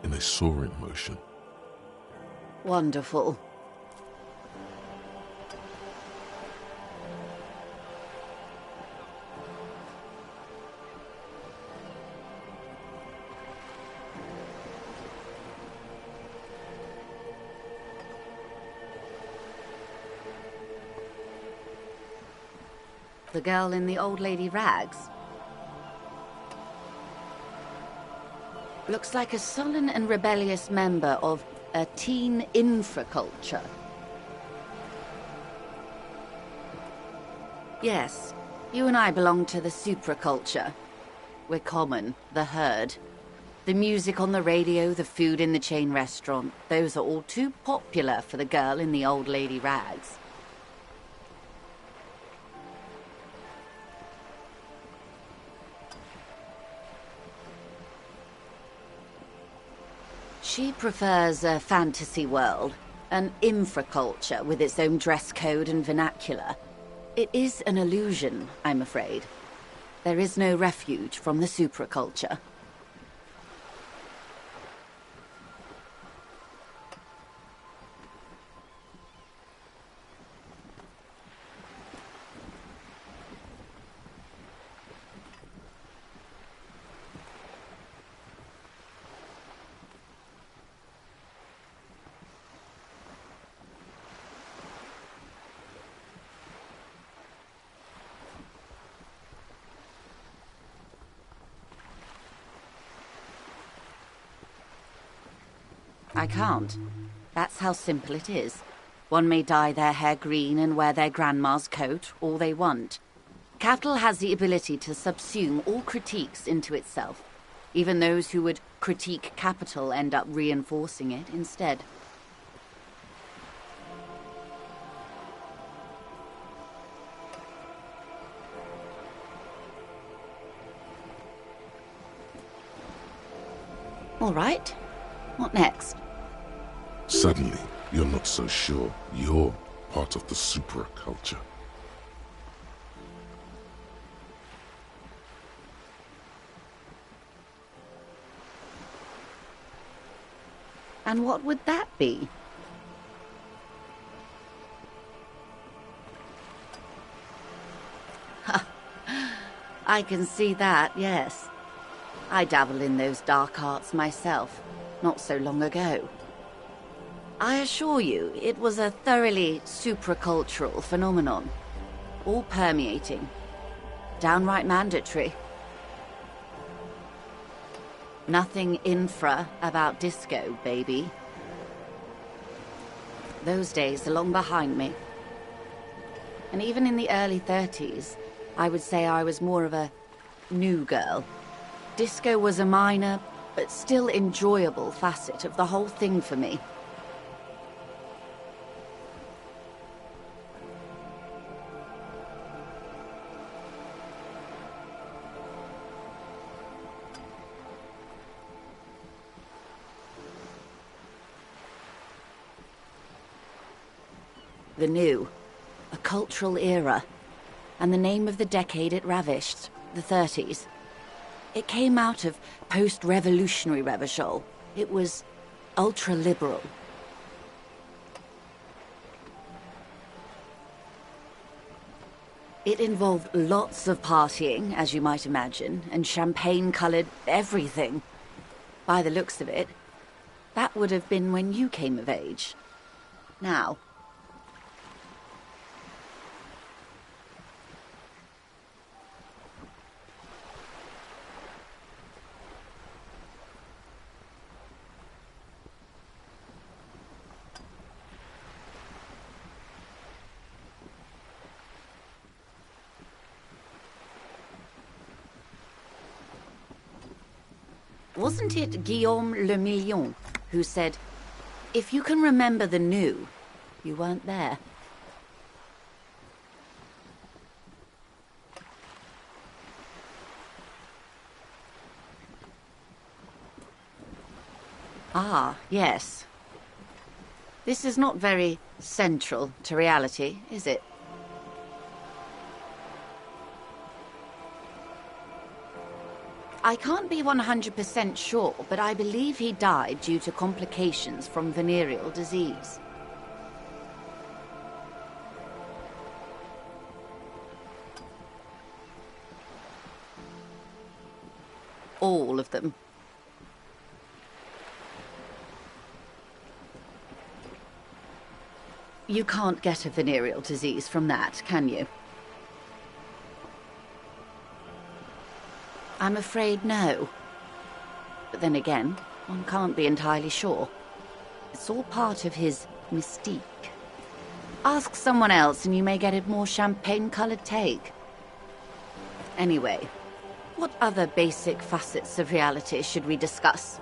in a soaring motion. Wonderful. The girl in the old lady rags. Looks like a sullen and rebellious member of a teen infraculture. Yes, you and I belong to the supraculture. We're common, the herd. The music on the radio, the food in the chain restaurant, those are all too popular for the girl in the old lady rags. She prefers a fantasy world, an infraculture with its own dress code and vernacular. It is an illusion, I'm afraid. There is no refuge from the supraculture. I can't. That's how simple it is. One may dye their hair green and wear their grandma's coat all they want. Capital has the ability to subsume all critiques into itself. Even those who would critique capital end up reinforcing it instead. All right. What next? Suddenly, you're not so sure you're part of the supraculture. And what would that be? I can see that, yes. I dabble in those dark arts myself, not so long ago. I assure you, it was a thoroughly supracultural phenomenon. All permeating. Downright mandatory. Nothing infra about disco, baby. Those days are long behind me. And even in the early 30s, I would say I was more of a new girl. Disco was a minor, but still enjoyable facet of the whole thing for me. The new, a cultural era, and the name of the decade it ravished, the 30s. It came out of post-revolutionary Revachol. It was ultra-liberal. It involved lots of partying, as you might imagine, and champagne-coloured everything. By the looks of it, that would have been when you came of age. Now, wasn't it Guillaume Le Million who said, if you can remember the new, you weren't there? Ah, yes. This is not very central to reality, is it? I can't be 100% sure, but I believe he died due to complications from venereal disease. All of them. You can't get a venereal disease from that, can you? I'm afraid no. But then again, one can't be entirely sure. It's all part of his mystique. Ask someone else and you may get a more champagne-coloured take. Anyway, what other basic facets of reality should we discuss?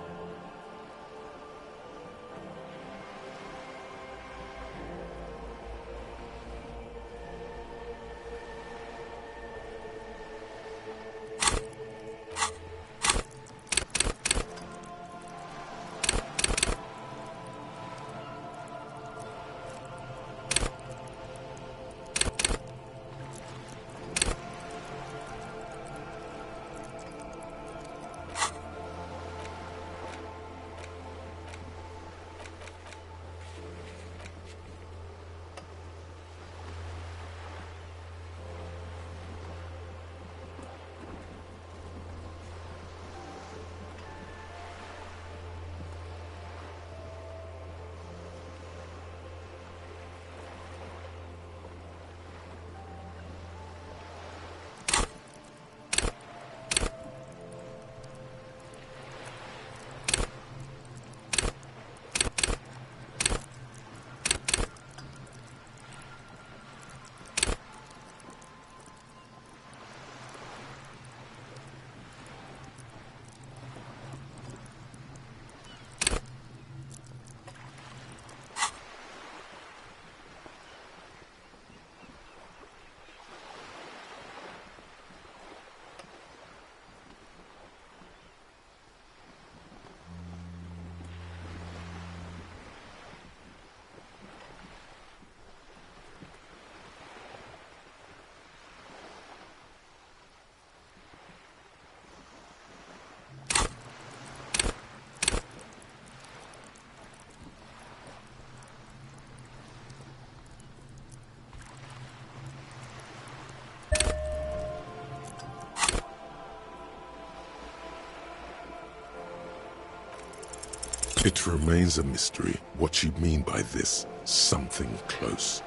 It remains a mystery what you mean by this something close.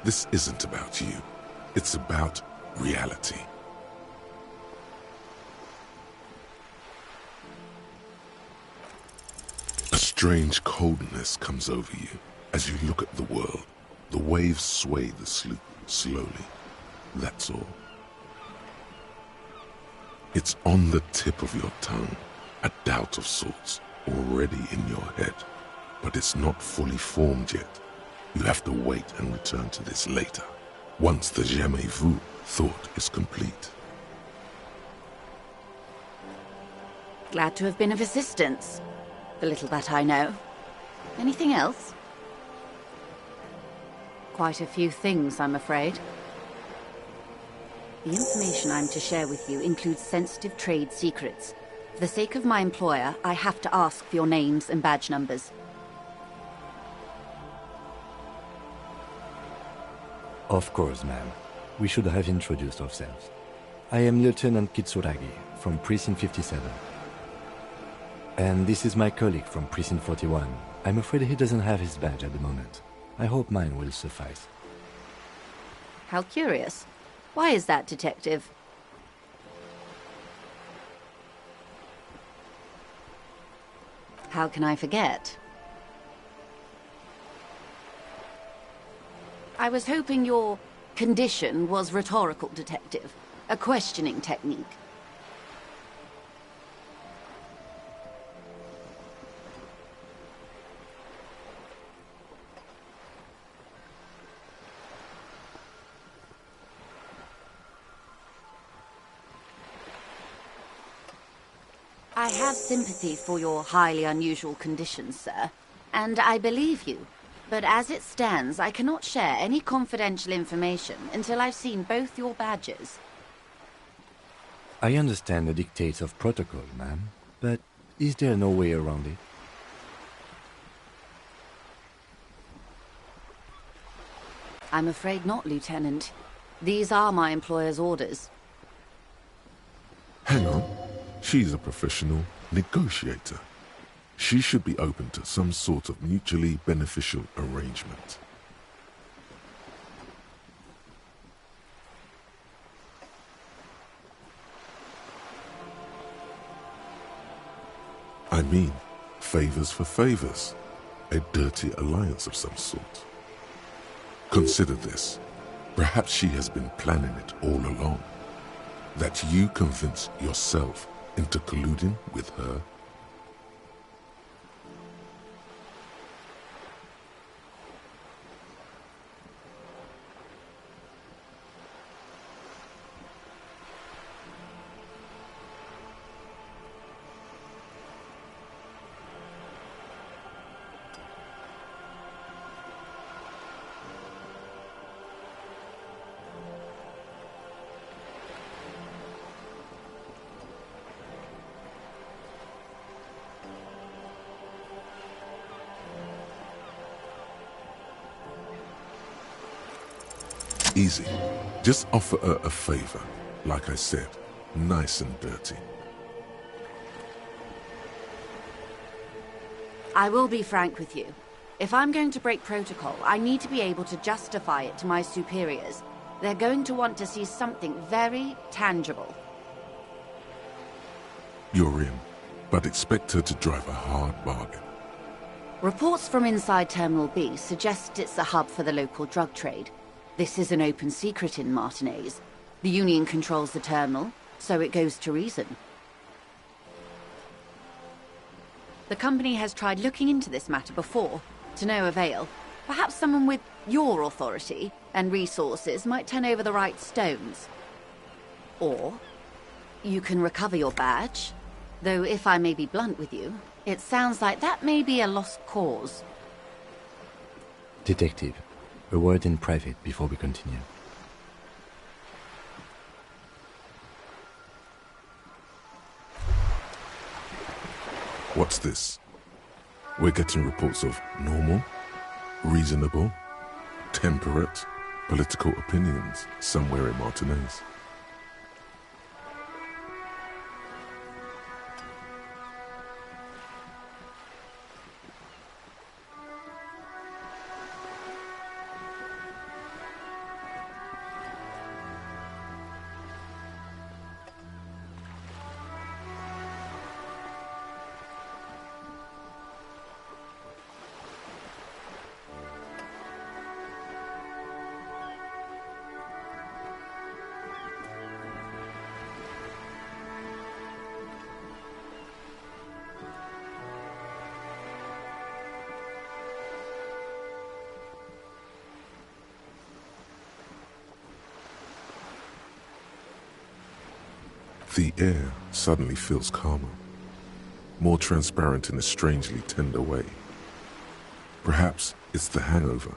This isn't about you. It's about reality. A strange coldness comes over you as you look at the world. The waves sway the sloop slowly. That's all. It's on the tip of your tongue, a doubt of sorts, already in your head. But it's not fully formed yet. You have to wait and return to this later, once the jamais vu thought is complete. Glad to have been of assistance. The little that I know. Anything else? Quite a few things, I'm afraid. The information I'm to share with you includes sensitive trade secrets. For the sake of my employer, I have to ask for your names and badge numbers. Of course, ma'am. We should have introduced ourselves. I am Lieutenant Kitsuragi from Precinct 57. And this is my colleague from Precinct 41. I'm afraid he doesn't have his badge at the moment. I hope mine will suffice. How curious. Why is that, Detective? How can I forget? I was hoping your condition was rhetorical, Detective. A questioning technique. I have sympathy for your highly unusual conditions, sir, and I believe you. But as it stands, I cannot share any confidential information until I've seen both your badges. I understand the dictates of protocol, ma'am, but is there no way around it? I'm afraid not, Lieutenant. These are my employer's orders. Hang on. She's a professional negotiator. She should be open to some sort of mutually beneficial arrangement. I mean, favors for favors. A dirty alliance of some sort. Consider this. Perhaps she has been planning it all along. That you convince yourself into colluding with her. Easy. Just offer her a favor. Like I said, nice and dirty. I will be frank with you. If I'm going to break protocol, I need to be able to justify it to my superiors. They're going to want to see something very tangible. You're in, but expect her to drive a hard bargain. Reports from inside Terminal B suggest it's a hub for the local drug trade. This is an open secret in Martinez. The Union controls the terminal, so it goes to reason. The company has tried looking into this matter before, to no avail. Perhaps someone with your authority and resources might turn over the right stones. Or you can recover your badge, though if I may be blunt with you, it sounds like that may be a lost cause. Detective, a word in private before we continue. What's this? We're getting reports of normal, reasonable, temperate, political opinions somewhere in Martinez. The air suddenly feels calmer, more transparent in a strangely tender way. Perhaps it's the hangover.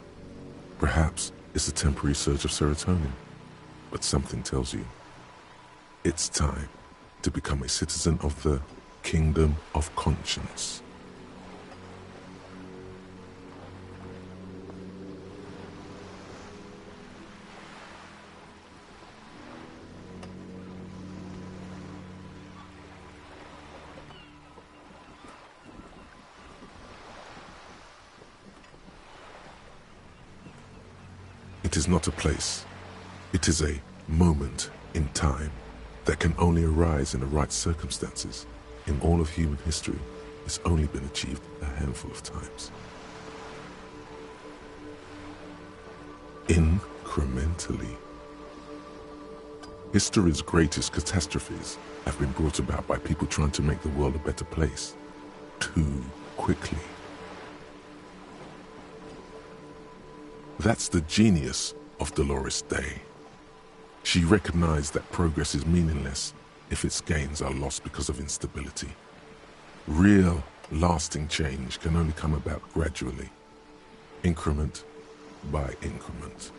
Perhaps it's a temporary surge of serotonin. But something tells you it's time to become a citizen of the Kingdom of Conscience. It is not a place. It is a moment in time that can only arise in the right circumstances. In all of human history, it's only been achieved a handful of times. Incrementally. History's greatest catastrophes have been brought about by people trying to make the world a better place too quickly. That's the genius of Dolores Day. She recognized that progress is meaningless if its gains are lost because of instability. Real, lasting change can only come about gradually, increment by increment.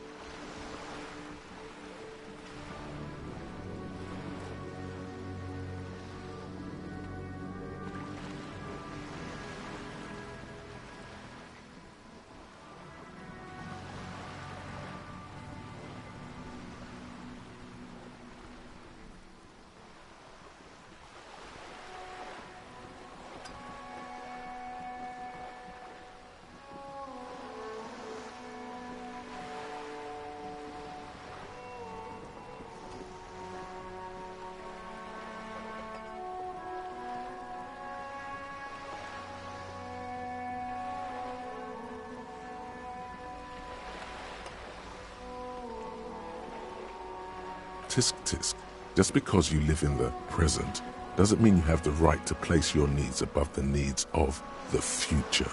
Tisk tisk. Just because you live in the present doesn't mean you have the right to place your needs above the needs of the future.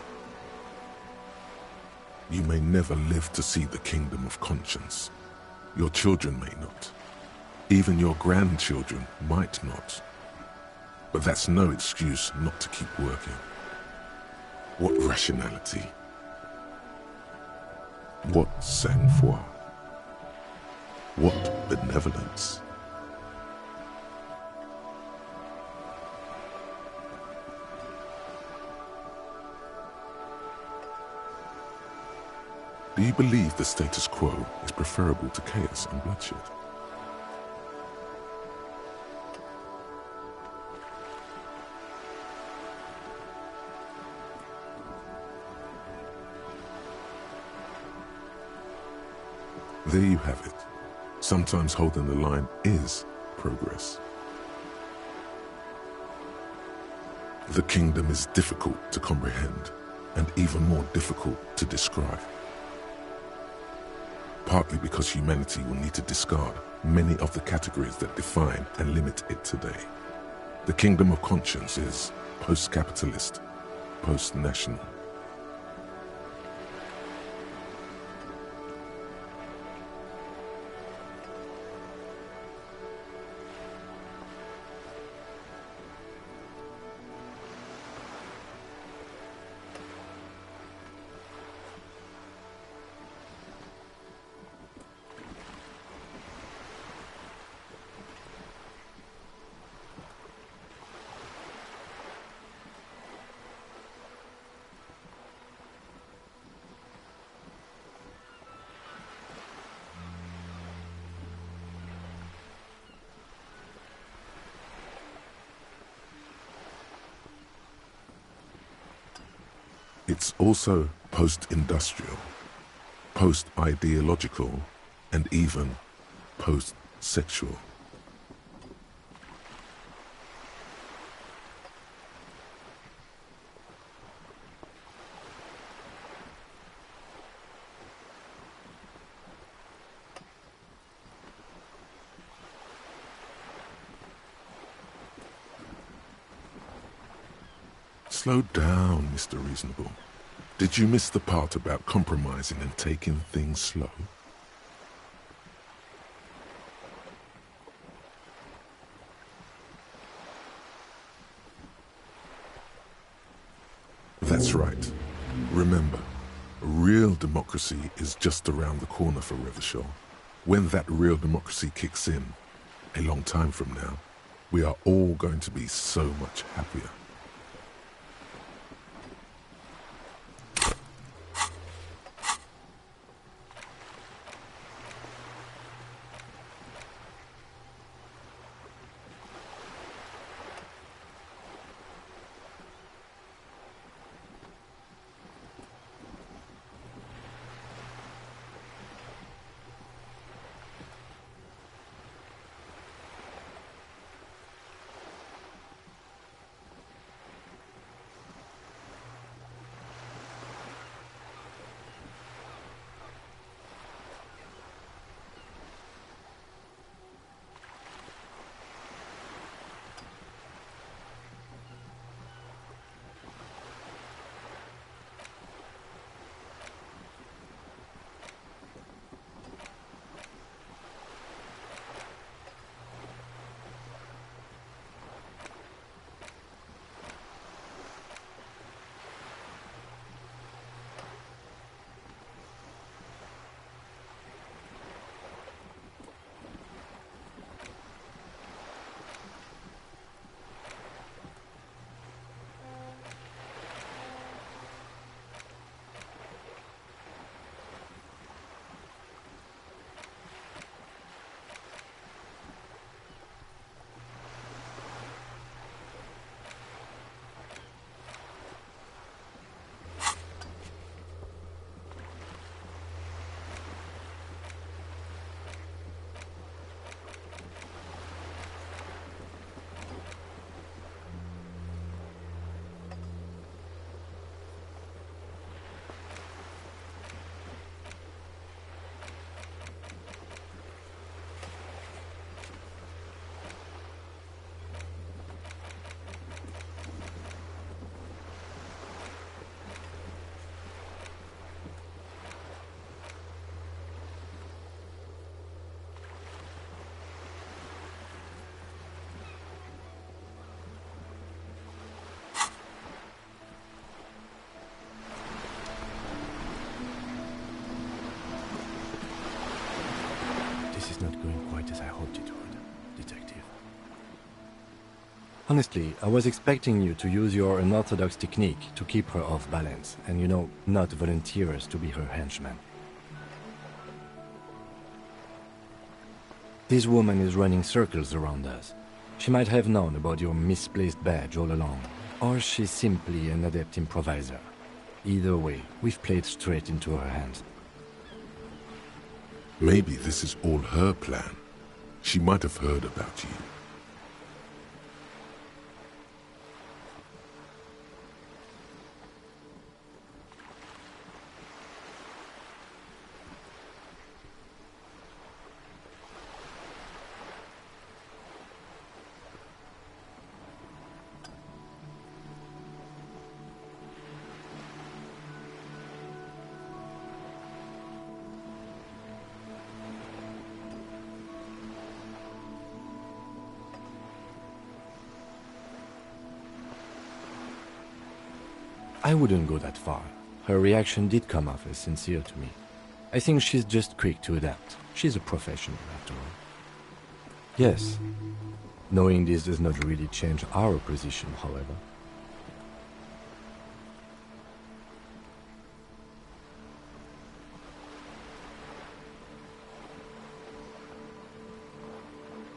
You may never live to see the kingdom of conscience. Your children may not. Even your grandchildren might not. But that's no excuse not to keep working. What rationality? What sang-froid? What benevolence? Do you believe the status quo is preferable to chaos and bloodshed? There you have it. Sometimes holding the line is progress. The kingdom is difficult to comprehend and even more difficult to describe. Partly because humanity will need to discard many of the categories that define and limit it today. The kingdom of conscience is post-capitalist, post-national. It's also post-industrial, post-ideological, and even post-sexual. Slow down, Mr. Reasonable. Did you miss the part about compromising and taking things slow? That's right. Remember, real democracy is just around the corner for Rivershaw. When that real democracy kicks in, a long time from now, we are all going to be so much happier. This is not going quite as I hoped it would, Detective. Honestly, I was expecting you to use your unorthodox technique to keep her off balance, and not volunteer us to be her henchmen. This woman is running circles around us. She might have known about your misplaced badge all along, or she's simply an adept improviser. Either way, we've played straight into her hands. Maybe this is all her plan. She might have heard about you. I wouldn't go that far. Her reaction did come off as sincere to me. I think she's just quick to adapt. She's a professional, after all. Yes. Knowing this does not really change our position, however.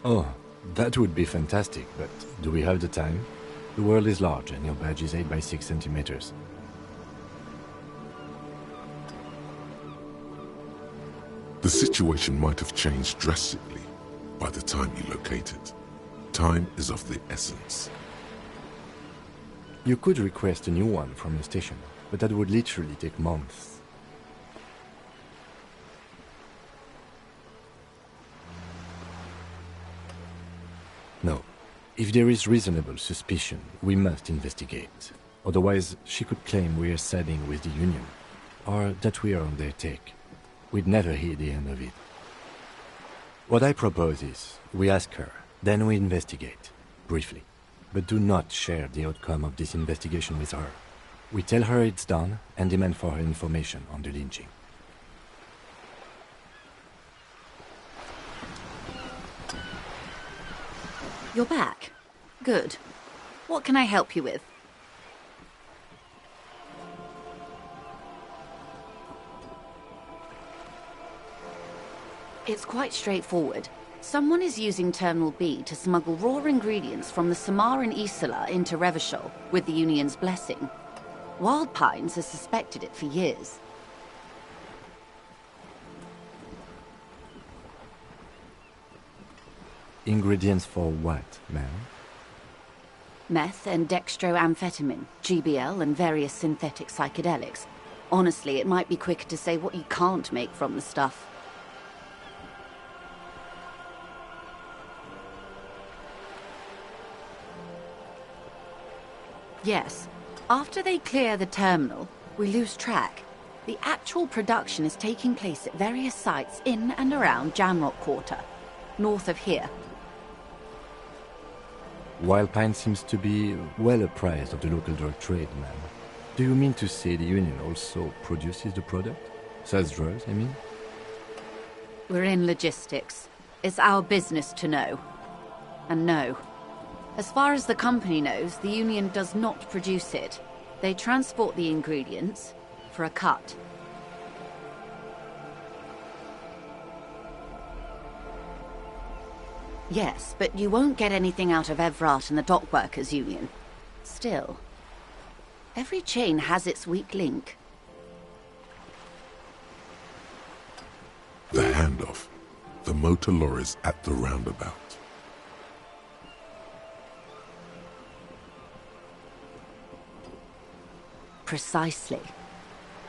Oh, that would be fantastic, but do we have the time? The world is large and your badge is 8 by 6 centimeters. The situation might have changed drastically by the time you locate it. Time is of the essence. You could request a new one from the station, but that would literally take months. No. If there is reasonable suspicion, we must investigate. Otherwise, she could claim we are siding with the Union, or that we are on their take. We'd never hear the end of it. What I propose is, we ask her, then we investigate, briefly. But do not share the outcome of this investigation with her. We tell her it's done and demand for her information on the lynching. You're back. Good. What can I help you with? It's quite straightforward. Someone is using Terminal B to smuggle raw ingredients from the Samar and Isola into Revachol with the Union's blessing. Wild Pines has suspected it for years. Ingredients for what, ma'am? Meth and dextroamphetamine, GBL and various synthetic psychedelics. Honestly, it might be quicker to say what you can't make from the stuff. Yes. After they clear the terminal, we lose track. The actual production is taking place at various sites in and around Jamrock Quarter, north of here. Wild Pine seems to be well apprised of the local drug trade, ma'am. Do you mean to say the Union also produces the product? Sells drugs, I mean? We're in logistics. It's our business to know. And no. As far as the company knows, the Union does not produce it. They transport the ingredients for a cut. Yes, but you won't get anything out of Evrat and the Dockworkers Union. Still, every chain has its weak link. The handoff. The motor lorries at the roundabout. Precisely.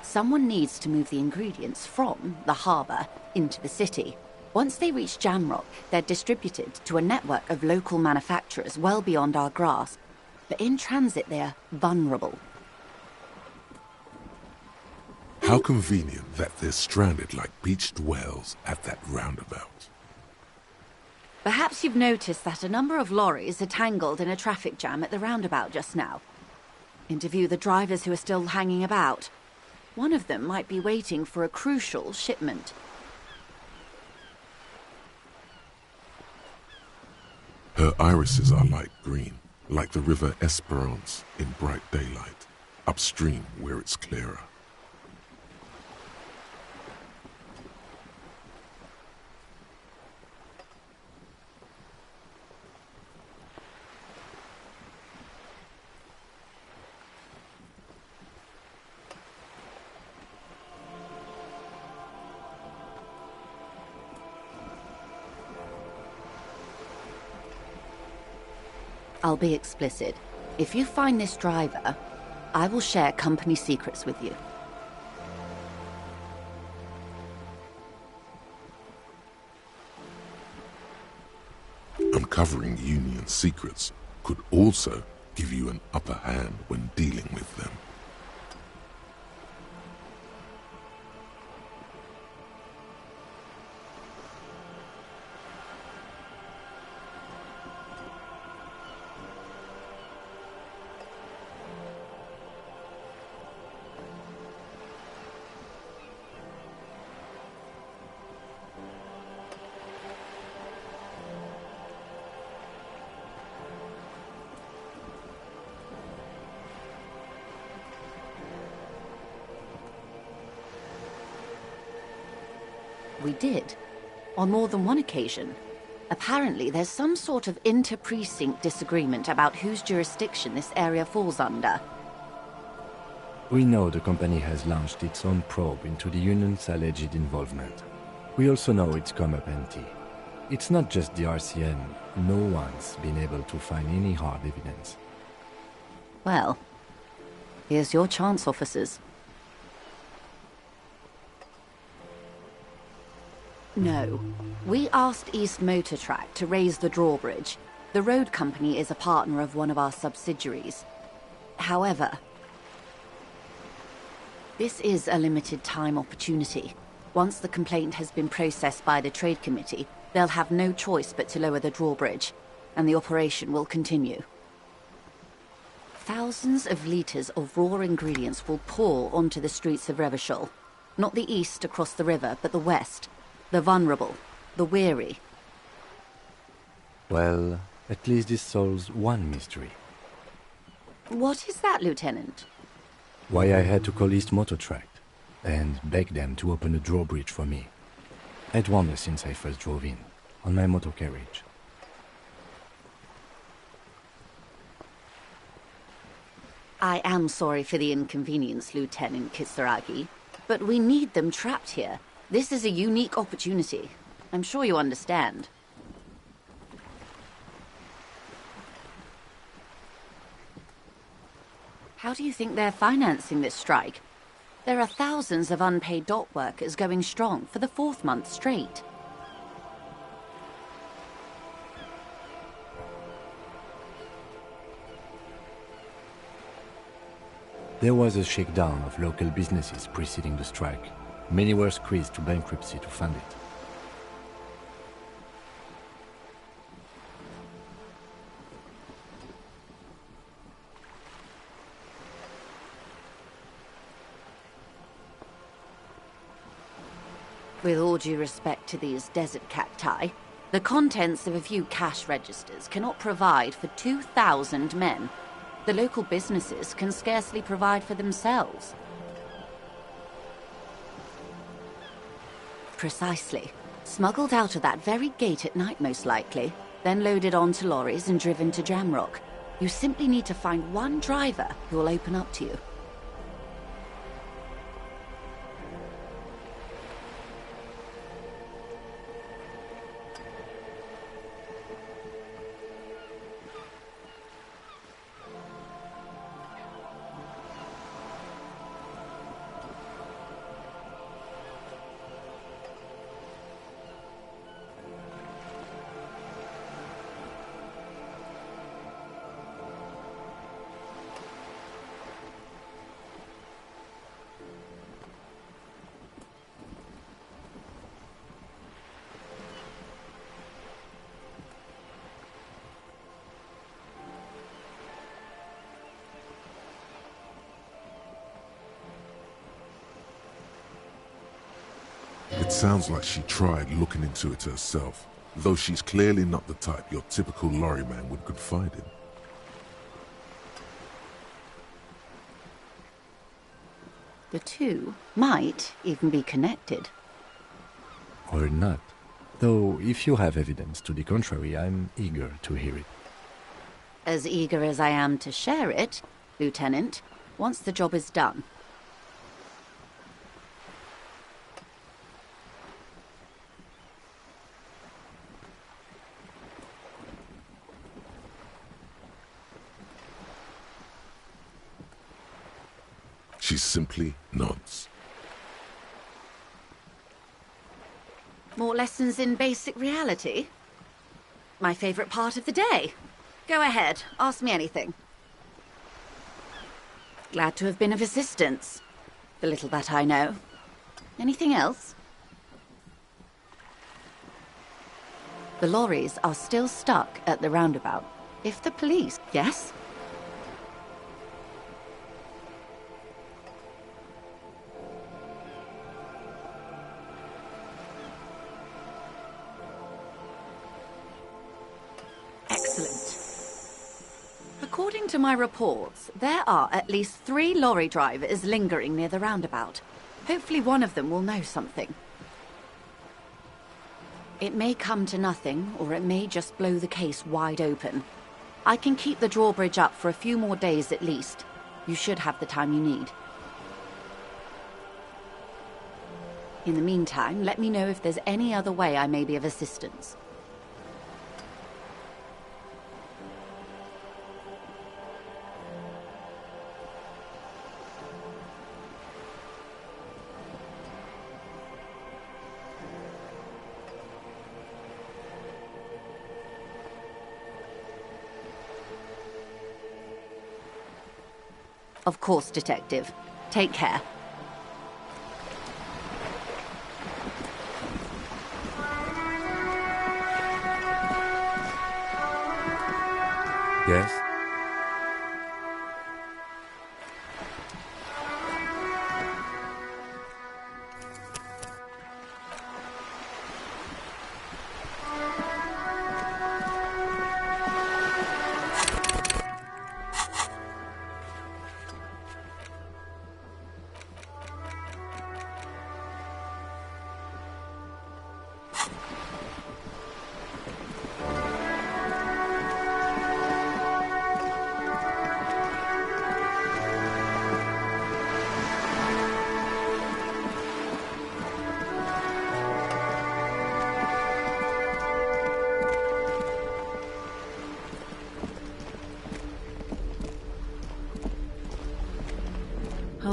Someone needs to move the ingredients from the harbour into the city. Once they reach Jamrock, they're distributed to a network of local manufacturers well beyond our grasp. But in transit, they're vulnerable. How convenient that they're stranded like beached whales at that roundabout. Perhaps you've noticed that a number of lorries are tangled in a traffic jam at the roundabout just now. Interview the drivers who are still hanging about. One of them might be waiting for a crucial shipment. Her irises are light green, like the river Esperance in bright daylight, upstream where it's clearer. I'll be explicit. If you find this driver, I will share company secrets with you. Uncovering Union secrets could also give you an upper hand when dealing with them. We did. On more than one occasion. Apparently, there's some sort of inter-precinct disagreement about whose jurisdiction this area falls under. We know the company has launched its own probe into the Union's alleged involvement. We also know it's come up empty. It's not just the RCN. No one's been able to find any hard evidence. Well, here's your chance, officers. No. We asked East Motor Track to raise the drawbridge. The road company is a partner of one of our subsidiaries. However, this is a limited time opportunity. Once the complaint has been processed by the Trade Committee, they'll have no choice but to lower the drawbridge, and the operation will continue. Thousands of litres of raw ingredients will pour onto the streets of Revachol. Not the east across the river, but the west. The vulnerable, the weary. Well, at least this solves one mystery. What is that, Lieutenant? Why I had to call East Motor Tract and beg them to open a drawbridge for me. I'd wondered since I first drove in, on my motor carriage. I am sorry for the inconvenience, Lieutenant Kisaragi, but we need them trapped here. This is a unique opportunity. I'm sure you understand. How do you think they're financing this strike? There are thousands of unpaid dock workers going strong for the 4th month straight. There was a shakedown of local businesses preceding the strike. Many were squeezed to bankruptcy to fund it. With all due respect to these desert cacti, the contents of a few cash registers cannot provide for 2,000 men. The local businesses can scarcely provide for themselves. Precisely. Smuggled out of that very gate at night, most likely, then loaded onto lorries and driven to Jamrock. You simply need to find one driver who will open up to you. It sounds like she tried looking into it herself, though she's clearly not the type your typical lorryman would confide in. The two might even be connected. Or not. Though, if you have evidence to the contrary, I'm eager to hear it. As eager as I am to share it, Lieutenant, once the job is done. She simply nods. More lessons in basic reality? My favorite part of the day. Go ahead, ask me anything. Glad to have been of assistance. The little that I know. Anything else? The lorries are still stuck at the roundabout. If the police... Yes? Excellent. According to my reports, there are at least 3 lorry drivers lingering near the roundabout. Hopefully one of them will know something. It may come to nothing, or it may just blow the case wide open. I can keep the drawbridge up for a few more days at least. You should have the time you need. In the meantime, let me know if there's any other way I may be of assistance. Of course, Detective. Take care. Yes?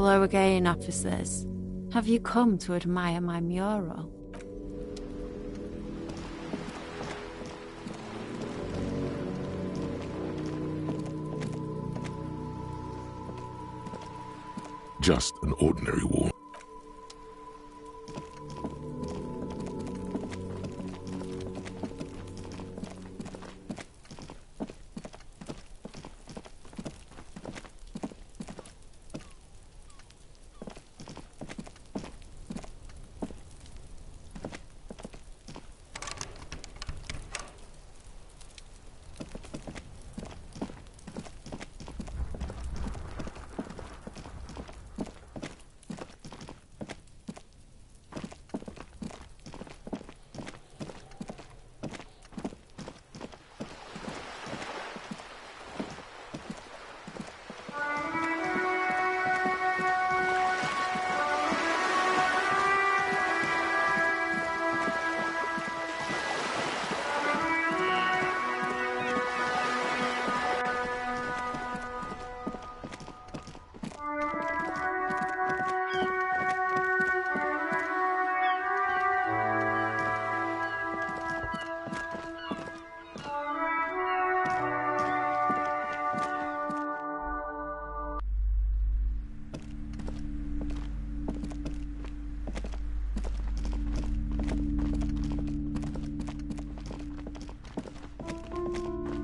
Hello again, officers. Have you come to admire my mural? Just an ordinary wall.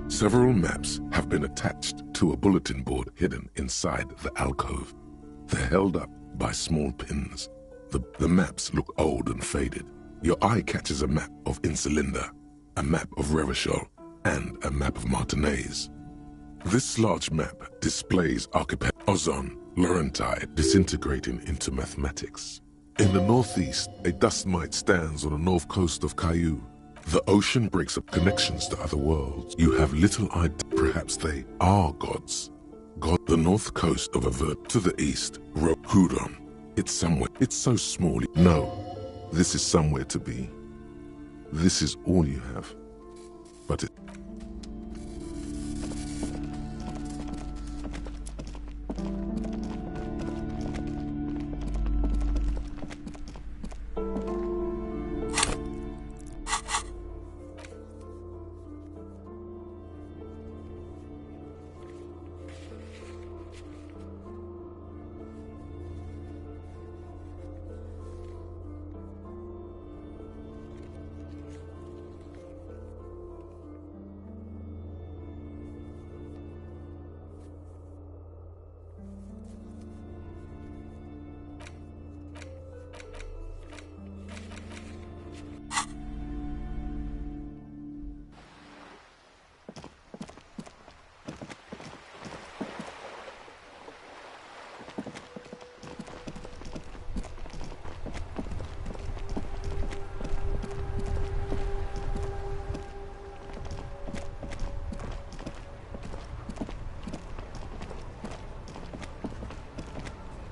Several maps have been attached to a bulletin board hidden inside the alcove. They're held up by small pins. The maps look old and faded. Your eye catches a map of Insulinda, a map of Revachol, and a map of Martinez. This large map displays archipelago Ozon, Laurentide disintegrating into mathematics. In the northeast, a dust mite stands on the north coast of Caillou. The ocean breaks up connections to other worlds. You have little idea. Perhaps they are gods. God, the north coast of Avert to the east, Hudon. It's somewhere. It's so small. No, this is somewhere to be. This is all you have. But it.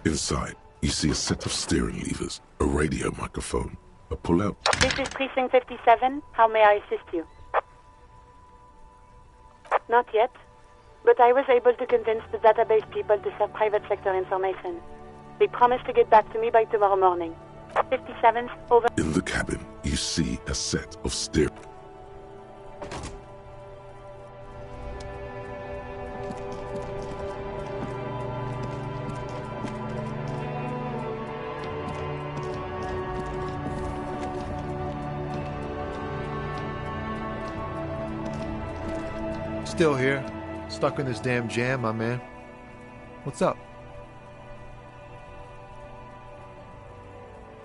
Inside, you see a set of steering levers, a radio microphone, a pull-out. This is Precinct 57. How may I assist you? Not yet, but I was able to convince the database people to sell private sector information. They promised to get back to me by tomorrow morning. 57, over. In the cabin, you see a set of steering. Still here, stuck in this damn jam, my man. What's up?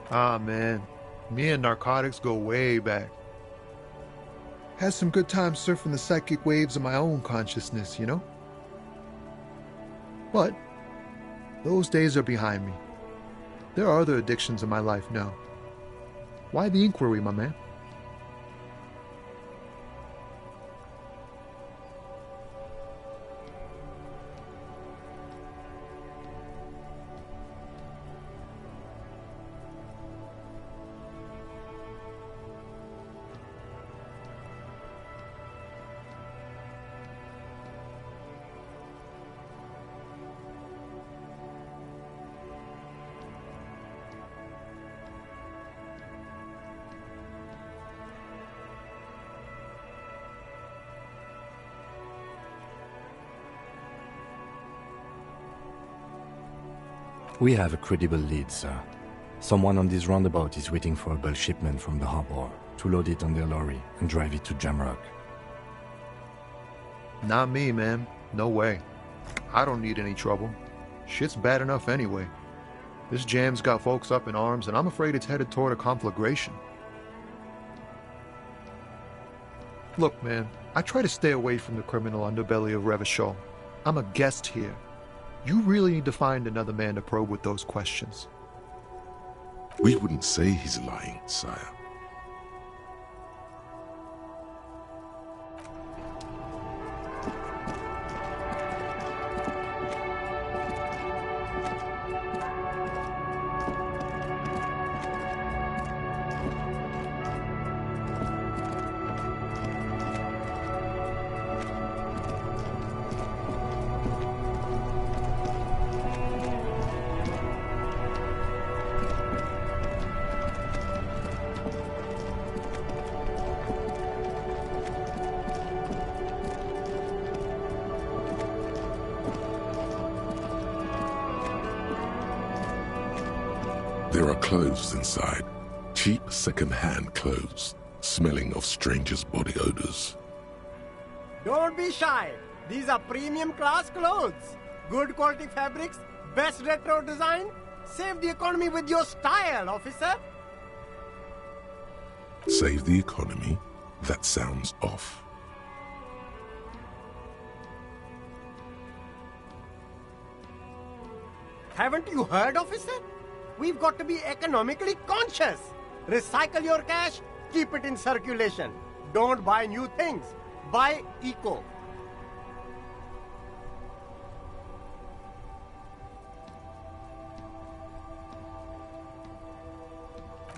Ah, man, me and narcotics go way back. Had some good times surfing the psychic waves of my own consciousness, you know? But those days are behind me. There are other addictions in my life now. Why the inquiry, my man? We have a credible lead, sir. Someone on this roundabout is waiting for a bulk shipment from the harbor to load it on their lorry and drive it to Jamrock. Not me, man. No way. I don't need any trouble. Shit's bad enough anyway. This jam's got folks up in arms, and I'm afraid it's headed toward a conflagration. Look, man, I try to stay away from the criminal underbelly of Revachol. I'm a guest here. You really need to find another man to probe with those questions. We wouldn't say he's lying, sire. There are clothes inside. Cheap second-hand clothes, smelling of strangers' body odors. Don't be shy. These are premium class clothes. Good quality fabrics, best retro design. Save the economy with your style, officer. Save the economy? That sounds off. Haven't you heard, officer? We've got to be economically conscious. Recycle your cash, keep it in circulation. Don't buy new things. Buy eco.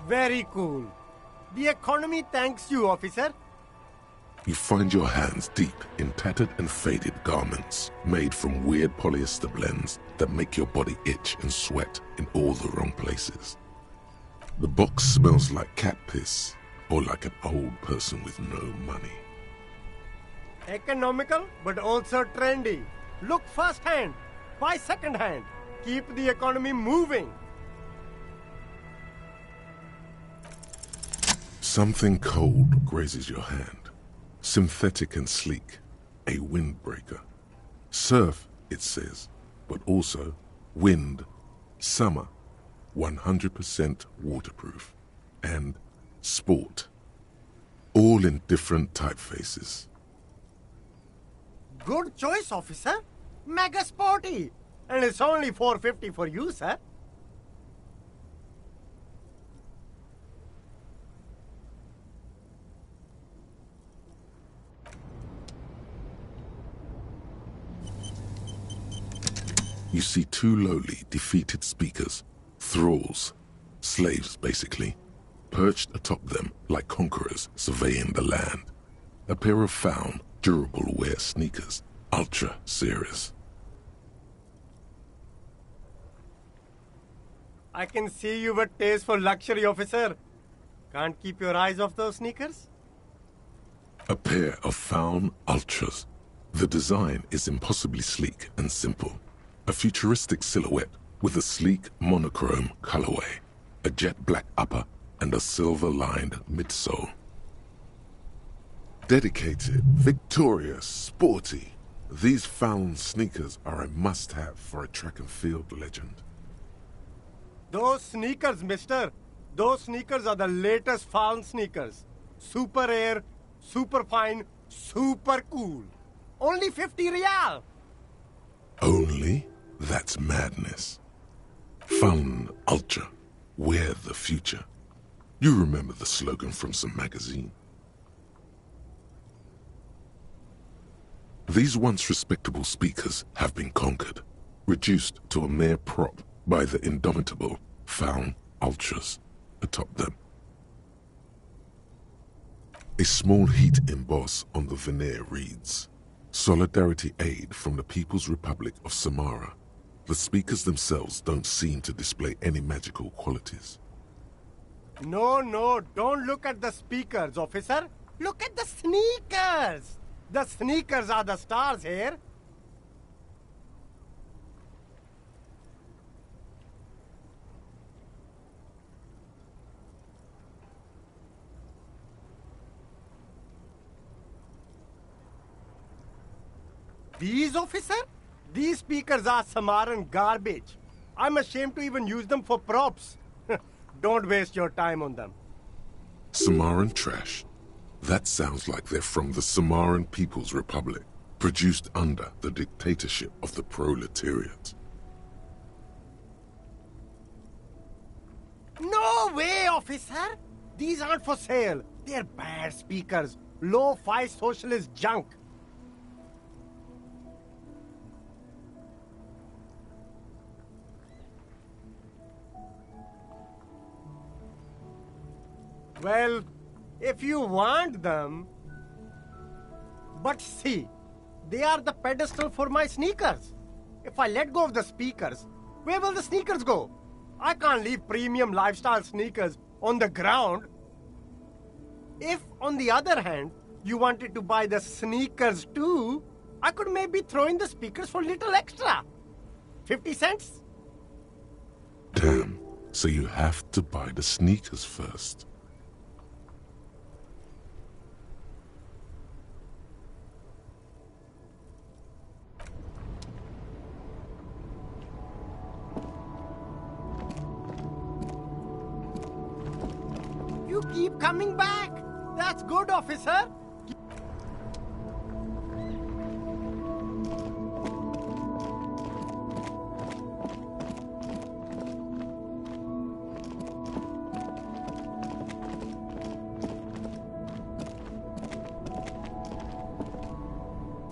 Very cool. The economy thanks you, officer. You find your hands deep in tattered and faded garments made from weird polyester blends that make your body itch and sweat in all the wrong places. The box smells like cat piss or like an old person with no money. Economical, but also trendy. Look first-hand, buy second-hand. Keep the economy moving. Something cold grazes your hand. Synthetic and sleek, a windbreaker. Surf, it says, but also wind, summer, 100% waterproof, and sport. All in different typefaces. Good choice, officer. Mega sporty. And it's only $4.50 for you, sir. You see two lowly, defeated speakers, thralls, slaves basically, perched atop them like conquerors surveying the land. A pair of found, durable wear sneakers, ultra serious. I can see you with taste for luxury, officer. Can't keep your eyes off those sneakers? A pair of found ultras. The design is impossibly sleek and simple. A futuristic silhouette with a sleek monochrome colorway, a jet black upper, and a silver-lined midsole. Dedicated, victorious, sporty. These found sneakers are a must-have for a track and field legend. Those sneakers, mister. Those sneakers are the latest found sneakers. Super air, super fine, super cool. Only 50 real. Only? That's madness. Found Ultra. Wear the future. You remember the slogan from some magazine. These once respectable speakers have been conquered, reduced to a mere prop by the indomitable Found Ultras atop them. A small heat emboss on the veneer reads, Solidarity Aid from the People's Republic of Samara. The speakers themselves don't seem to display any magical qualities. No, don't look at the speakers, officer. Look at the sneakers. The sneakers are the stars here. These, officer? These speakers are Samaran garbage. I'm ashamed to even use them for props. Don't waste your time on them. Samaran trash? That sounds like they're from the Samaran People's Republic, produced under the dictatorship of the proletariat. No way, officer! These aren't for sale. They're bad speakers. Low-fi socialist junk. Well, if you want them... But see, they are the pedestal for my sneakers. If I let go of the speakers, where will the sneakers go? I can't leave premium lifestyle sneakers on the ground. If, on the other hand, you wanted to buy the sneakers too, I could maybe throw in the speakers for little extra. 50 cents? Damn, so you have to buy the sneakers first. You keep coming back. That's good, officer.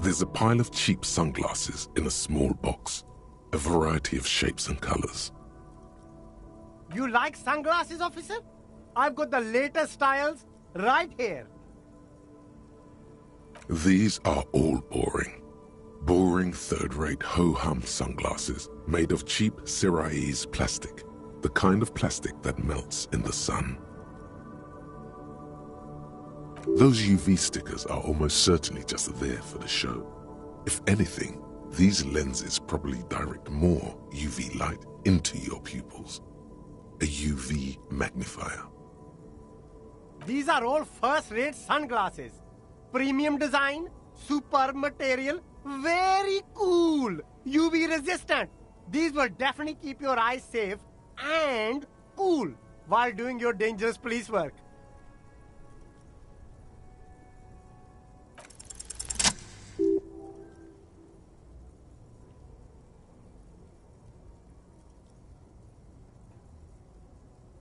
There's a pile of cheap sunglasses in a small box, a variety of shapes and colors. You like sunglasses, officer? I've got the latest styles right here. These are all boring. Boring third-rate ho-hum sunglasses made of cheap Syrahese plastic, the kind of plastic that melts in the sun. Those UV stickers are almost certainly just there for the show. If anything, these lenses probably direct more UV light into your pupils. A UV magnifier. These are all first-rate sunglasses. Premium design, super material, very cool, UV resistant. These will definitely keep your eyes safe and cool while doing your dangerous police work.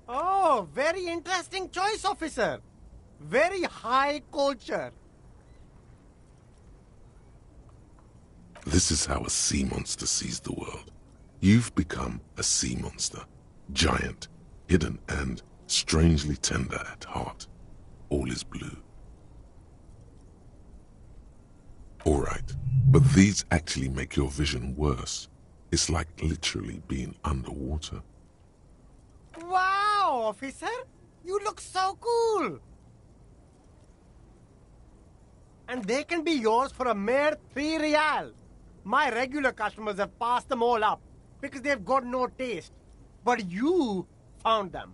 Oh, very interesting choice, officer. Very high culture. This is how a sea monster sees the world. You've become a sea monster. Giant, hidden, and strangely tender at heart. All is blue. Alright, but these actually make your vision worse. It's like literally being underwater. Wow, officer! You look so cool! And they can be yours for a mere 3 real. My regular customers have passed them all up because they've got no taste. But you found them.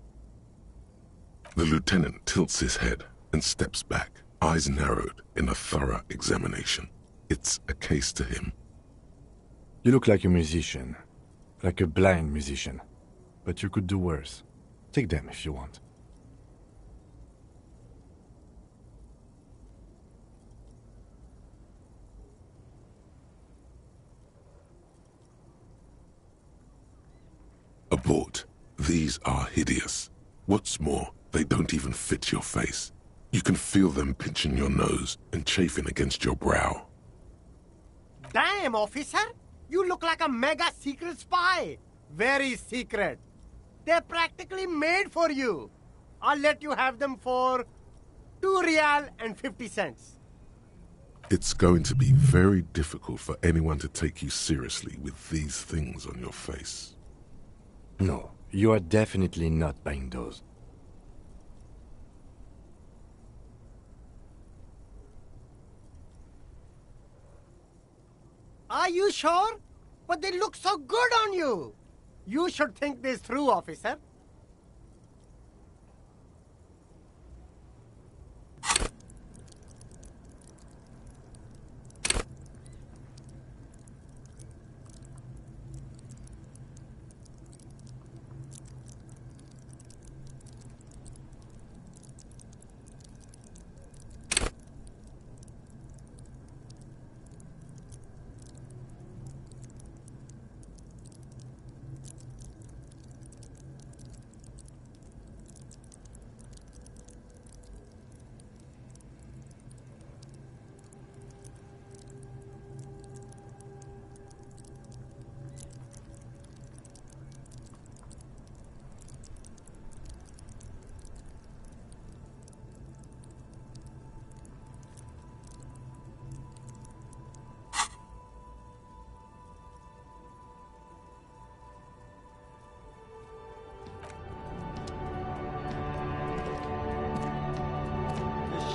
The lieutenant tilts his head and steps back, eyes narrowed in a thorough examination. It's a case to him. You look like a musician. Like a blind musician. But you could do worse. Take them if you want. Abort. These are hideous. What's more, they don't even fit your face. You can feel them pinching your nose and chafing against your brow. Damn, officer! You look like a mega secret spy. Very secret. They're practically made for you. I'll let you have them for 2 real and 50 cents. It's going to be very difficult for anyone to take you seriously with these things on your face. No, you are definitely not buying those. Are you sure? But they look so good on you. You should think this through, officer.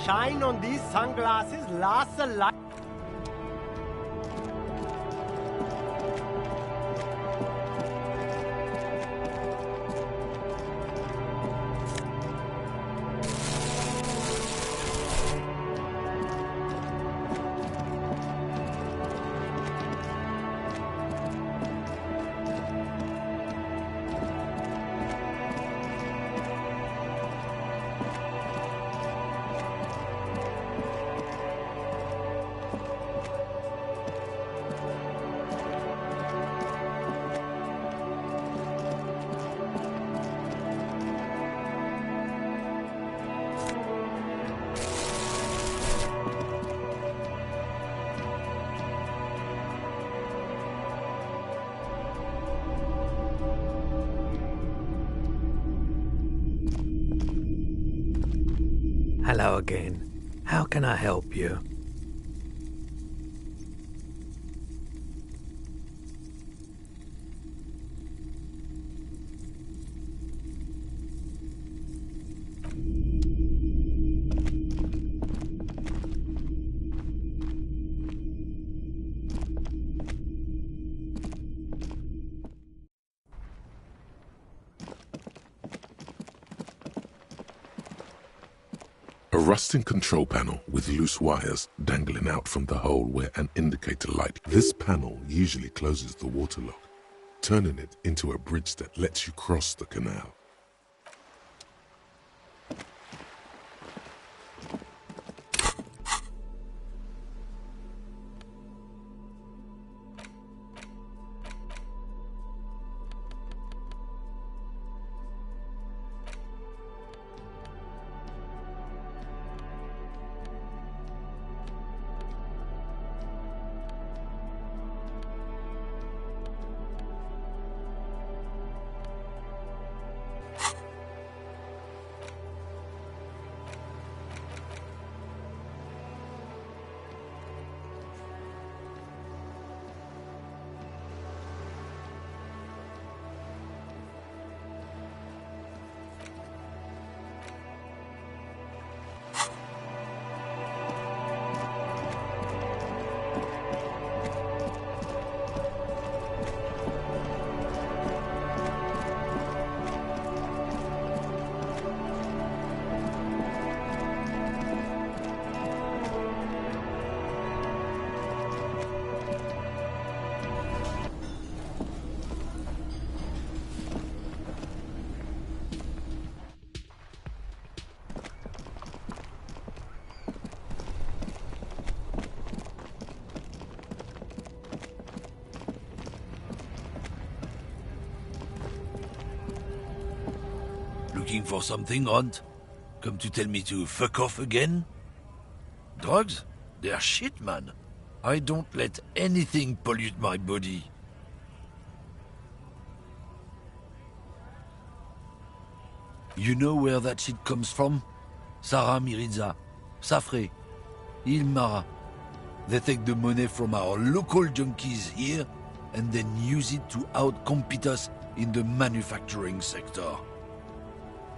shine on these sunglasses lasts a life. Hello again. How can I help you? A rusting control panel with loose wires dangling out from the hole where an indicator light. This panel usually closes the water lock, turning it into a bridge that lets you cross the canal. Looking for something, Hunt? Come to tell me to fuck off again? Drugs? They're shit, man. I don't let anything pollute my body. You know where that shit comes from? Sarah Miriza, Safre, Ilmara. They take the money from our local junkies here and then use it to outcompete us in the manufacturing sector.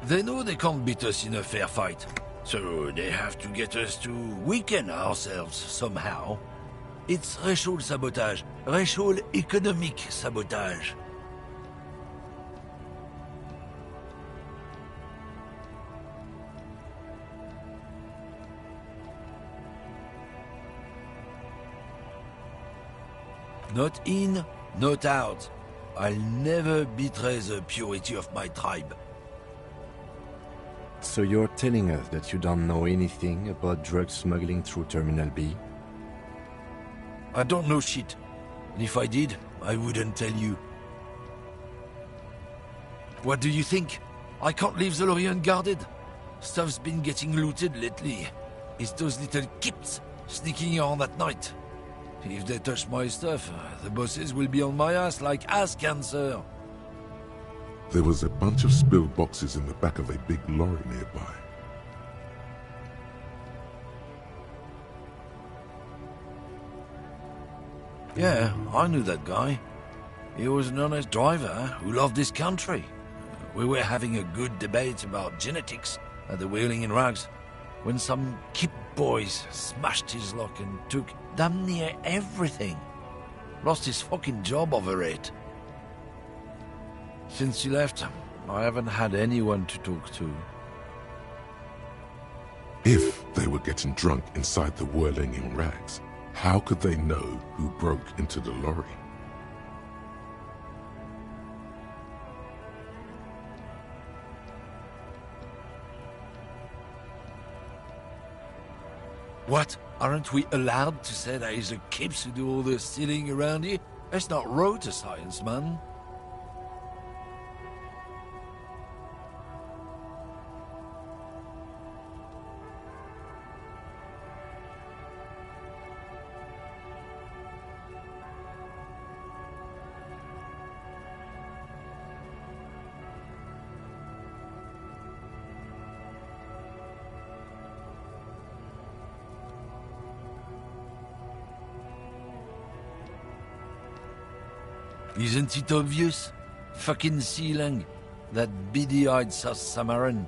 They know they can't beat us in a fair fight, so they have to get us to weaken ourselves somehow. It's racial sabotage, racial economic sabotage. Not in, not out. I'll never betray the purity of my tribe. So you're telling us that you don't know anything about drug smuggling through Terminal B? I don't know shit. And if I did, I wouldn't tell you. What do you think? I can't leave the lorry unguarded. Stuff's been getting looted lately. It's those little kips sneaking around at night. If they touch my stuff, the bosses will be on my ass like ass cancer. There was a bunch of spilled boxes in the back of a big lorry nearby. Yeah, I knew that guy. He was an honest driver who loved this country. We were having a good debate about genetics at the Wheeling in Rags. when some kip boys smashed his lock and took damn near everything. Lost his fucking job over it. Since he left, I haven't had anyone to talk to. If they were getting drunk inside the whirling in rags, how could they know who broke into the lorry? What? Aren't we allowed to say that it's the kips who do all the stealing around here? That's not road to science, man. Isn't it obvious? Fucking Sealang, that beady-eyed South Samaran.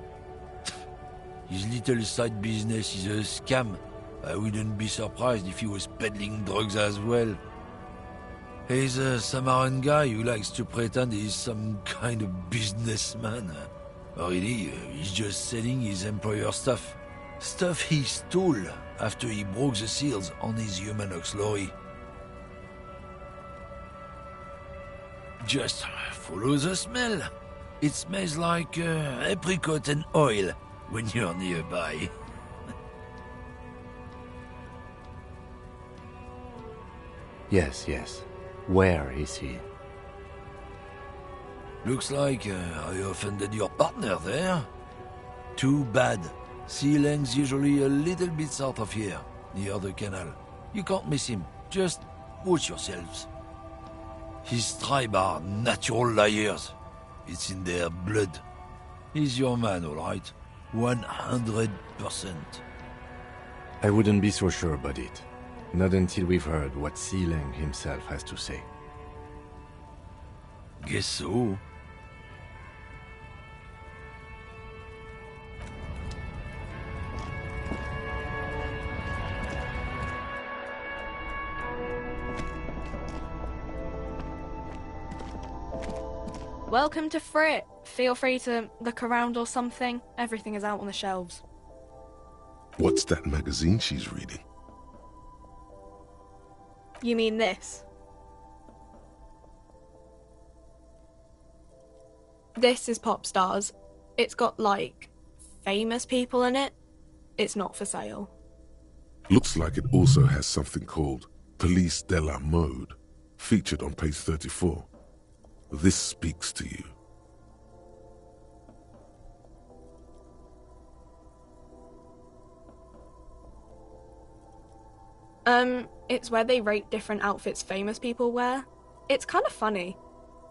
His little side business is a scam. I wouldn't be surprised if he was peddling drugs as well. He's a Samaran guy who likes to pretend he's some kind of businessman. Really, he's just selling his employer stuff. Stuff he stole after he broke the seals on his Humanox lorry. Just follow the smell. It smells like apricot and oil when you're nearby. Yes, yes. Where is he? Looks like I offended your partner there. Too bad. Sealang's usually a little bit south of here, near the canal. You can't miss him. Just watch yourselves. His tribe are natural liars. It's in their blood. He's your man, all right? 100%. I wouldn't be so sure about it. Not until we've heard what Sealang himself has to say. Guess so. Welcome to Frit. Feel free to look around or something. Everything is out on the shelves. What's that magazine she's reading? You mean this? This is Pop Stars. It's got, like, famous people in it. It's not for sale. Looks like it also has something called Police de la Mode, featured on page 34. This speaks to you. It's where they rate different outfits famous people wear. It's kind of funny.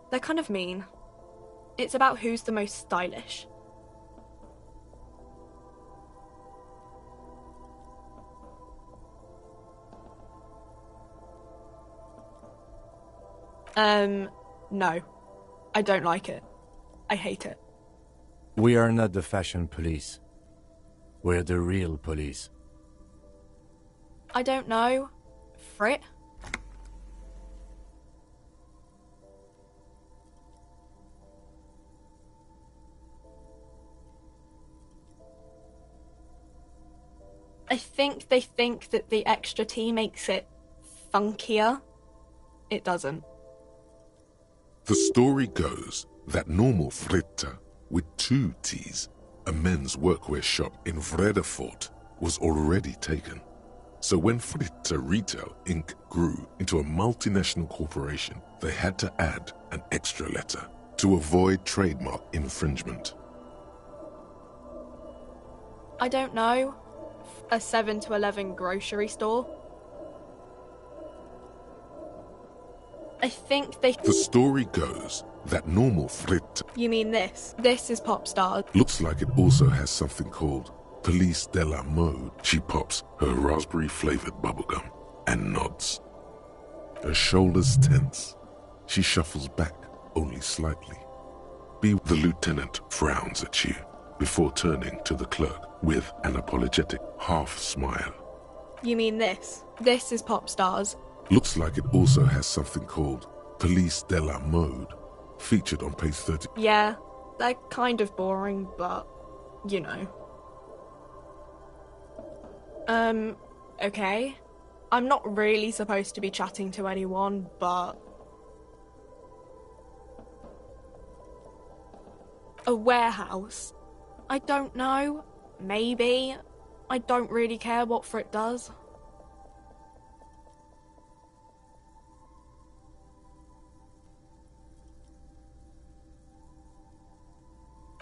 They're kind of mean. It's about who's the most stylish. No. I don't like it. I hate it. We are not the fashion police. We're the real police. I don't know. Frit? I think they think that the extra T makes it funkier. It doesn't. The story goes that normal Fritta, with 2 T's, a men's workwear shop in Vredefort, was already taken. So when Fritta Retail Inc. grew into a multinational corporation, they had to add an extra letter to avoid trademark infringement. I don't know. A 7 to 11 grocery store? I think they... The story goes that normal Fritta... You mean this? This is Pop Stars. Looks like it also has something called Police de la Mode. She pops her raspberry-flavored bubblegum and nods. Her shoulders tense. She shuffles back only slightly. The lieutenant frowns at you. before turning to the clerk with an apologetic half-smile. You mean this? This is Pop Stars. Looks like it also has something called Police de la Mode, featured on page 30. Yeah, they're kind of boring, but, you know. Okay. I'm not really supposed to be chatting to anyone, but... A warehouse? I don't know. Maybe. I don't really care what Frit does.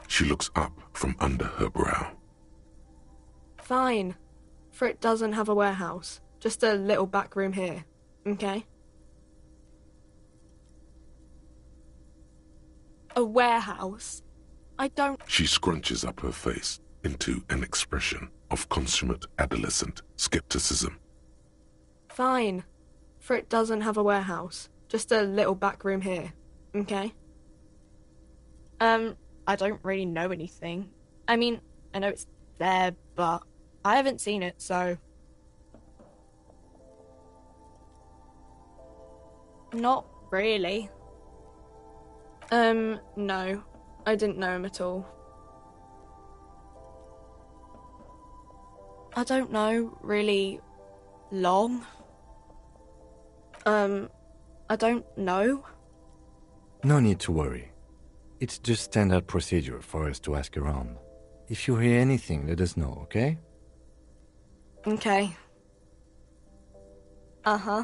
She looks up from under her brow. Fine. Frit doesn't have a warehouse. Just a little back room here. Okay? A warehouse? I don't... She scrunches up her face into an expression of consummate adolescent skepticism. Fine. Frit doesn't have a warehouse. Just a little back room here. Okay? I don't really know anything. I mean, I know it's there, but I haven't seen it, so... Not really. No. I didn't know him at all. I don't know, really long. I don't know. No need to worry. It's just standard procedure for us to ask around. If you hear anything, let us know, okay? Okay. Uh-huh.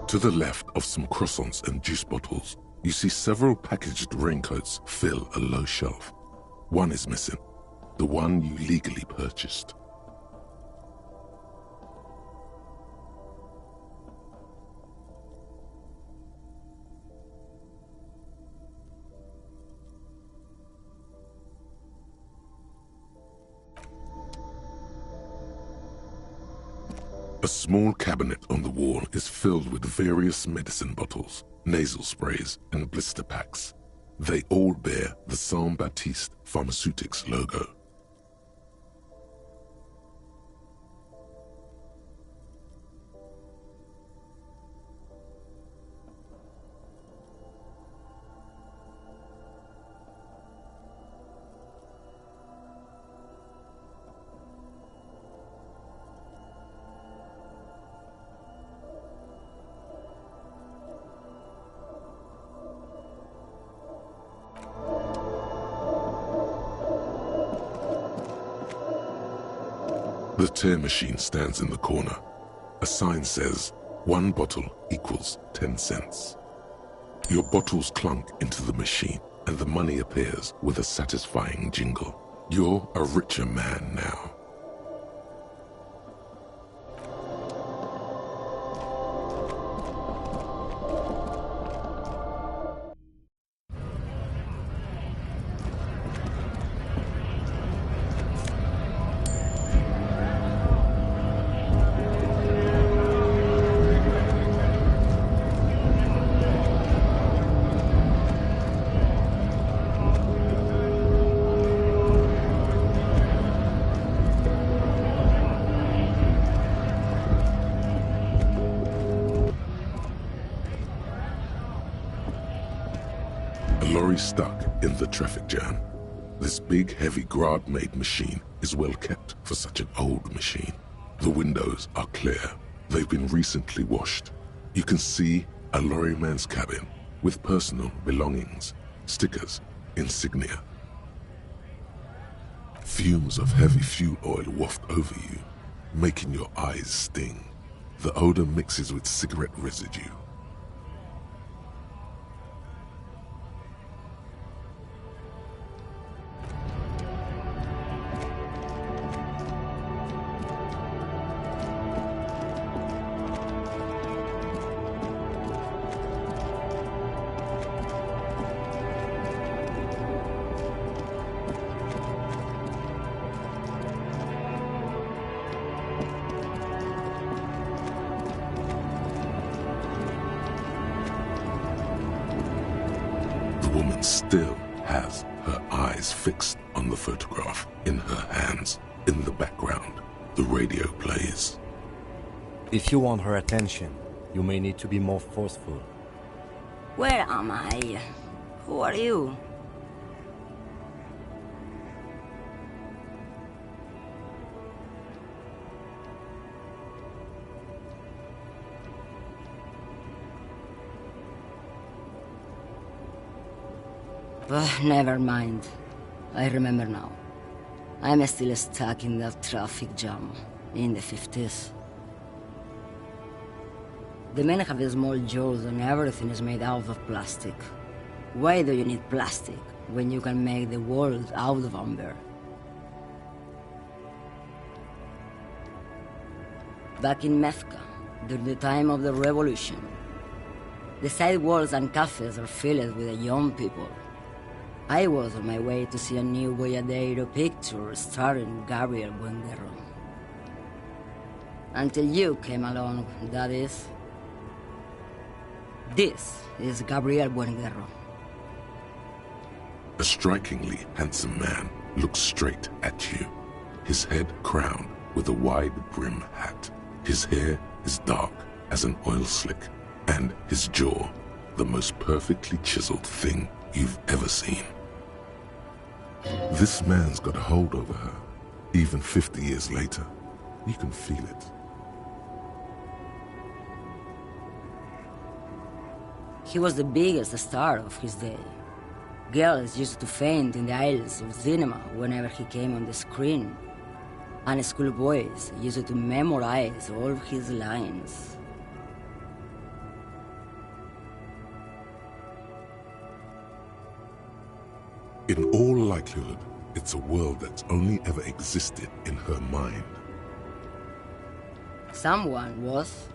To the left of some croissants and juice bottles, you see several packaged raincoats fill a low shelf. One is missing, the one you legally purchased. A small cabinet on the wall is filled with various medicine bottles, nasal sprays, and blister packs. They all bear the Saint-Baptiste Pharmaceutics logo. The tear machine stands in the corner. A sign says, 1 bottle equals 10 cents. Your bottles clunk into the machine, and the money appears with a satisfying jingle. You're a richer man now. Stuck in the traffic jam. This big, heavy Grad-made machine is well kept for such an old machine. The windows are clear. They've been recently washed. You can see a lorryman's cabin with personal belongings, stickers, insignia. Fumes of heavy fuel oil waft over you, making your eyes sting. The odor mixes with cigarette residue. woman still has her eyes fixed on the photograph in her hands. In the background, the radio plays. If you want her attention, you may need to be more forceful. Where am I? Who are you? Never mind. I remember now. I'm still stuck in that traffic jam in the 50s. The men have small jaws and everything is made out of plastic. Why do you need plastic when you can make the world out of amber? Back in Mecca, during the time of the revolution, the sidewalks and cafes are filled with young people. I was on my way to see a new Boyadero picture starring Gabriel Buenguerro. Until you came along, that is. This is Gabriel Buenguerro. A strikingly handsome man looks straight at you, his head crowned with a wide brim hat. His hair is dark as an oil slick, and his jaw the most perfectly chiseled thing you've ever seen. This man's got a hold over her. Even 50 years later, you can feel it. He was the biggest star of his day. Girls used to faint in the aisles of cinema whenever he came on the screen. And schoolboys used to memorize all of his lines. In all likelihood, it's a world that's only ever existed in her mind. Someone was.